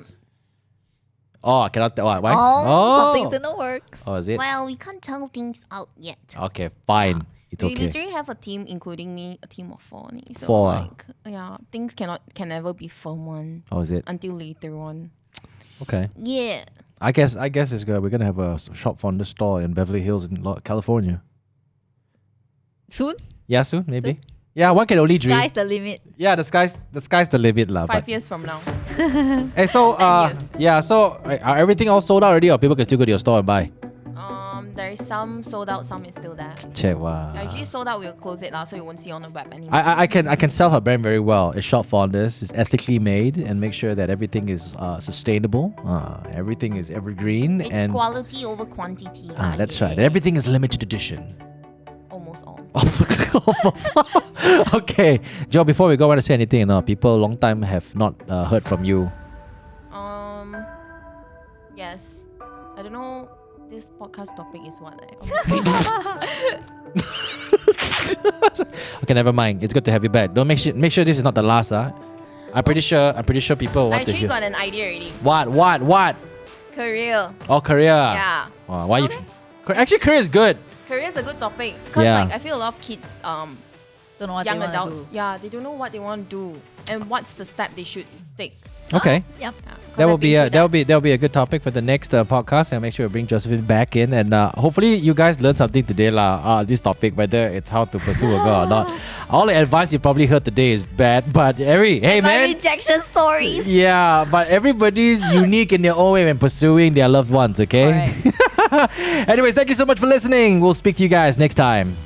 I cannot tell. Why? Something's in the works. Oh, is it? Well, we can't tell things out yet. Okay, fine. It's we okay. literally have a team, including me, a team of 4. So 4. Things can never be firm one. Oh, is it? Until later on. Okay. Yeah. I guess it's good. We're gonna have a ShopFondest store in Beverly Hills in California. Soon? Yeah, soon maybe. Yeah, one can only dream. Sky's the limit. Yeah, the sky's the limit lah. 5 years from now. Hey, so 10 years. are everything all sold out already, or people can still go to your store and buy? There is some sold out, some is still there. Che, wow. Usually sold out, we'll close it so you won't see on the web anymore. I can sell her brand very well. It's ShopFondest. It's ethically made and make sure that everything is sustainable. Everything is evergreen. It's and quality over quantity. that's right. Everything is limited edition. Almost all. Almost. Okay, Joe. Before we go, I want to say anything. People long time have not heard from you. Yes. I don't know. This podcast topic is what? Okay, never mind. It's good to have you back. Don't make sure this is not the last. I'm pretty sure people I want to actually hear. got an idea already. What? Career. Oh, Korea. Yeah. Why you? Actually, Korea is good. Career is a good topic because Yeah. I feel a lot of kids, Don't know what young they adults, want to do. yeah, they don't know what they want to do and what's the step they should take. Okay. Yep. Yeah, 'cause That will I've been be through a good topic for the next podcast, and make sure we bring Josephine back in, and hopefully you guys learned something today lah. This topic, whether it's how to pursue a girl or not. All the advice you probably heard today is bad, but hey My man, rejection stories. yeah, but everybody's unique in their own way when pursuing their loved ones. Okay. Anyways, thank you so much for listening. We'll speak to you guys next time.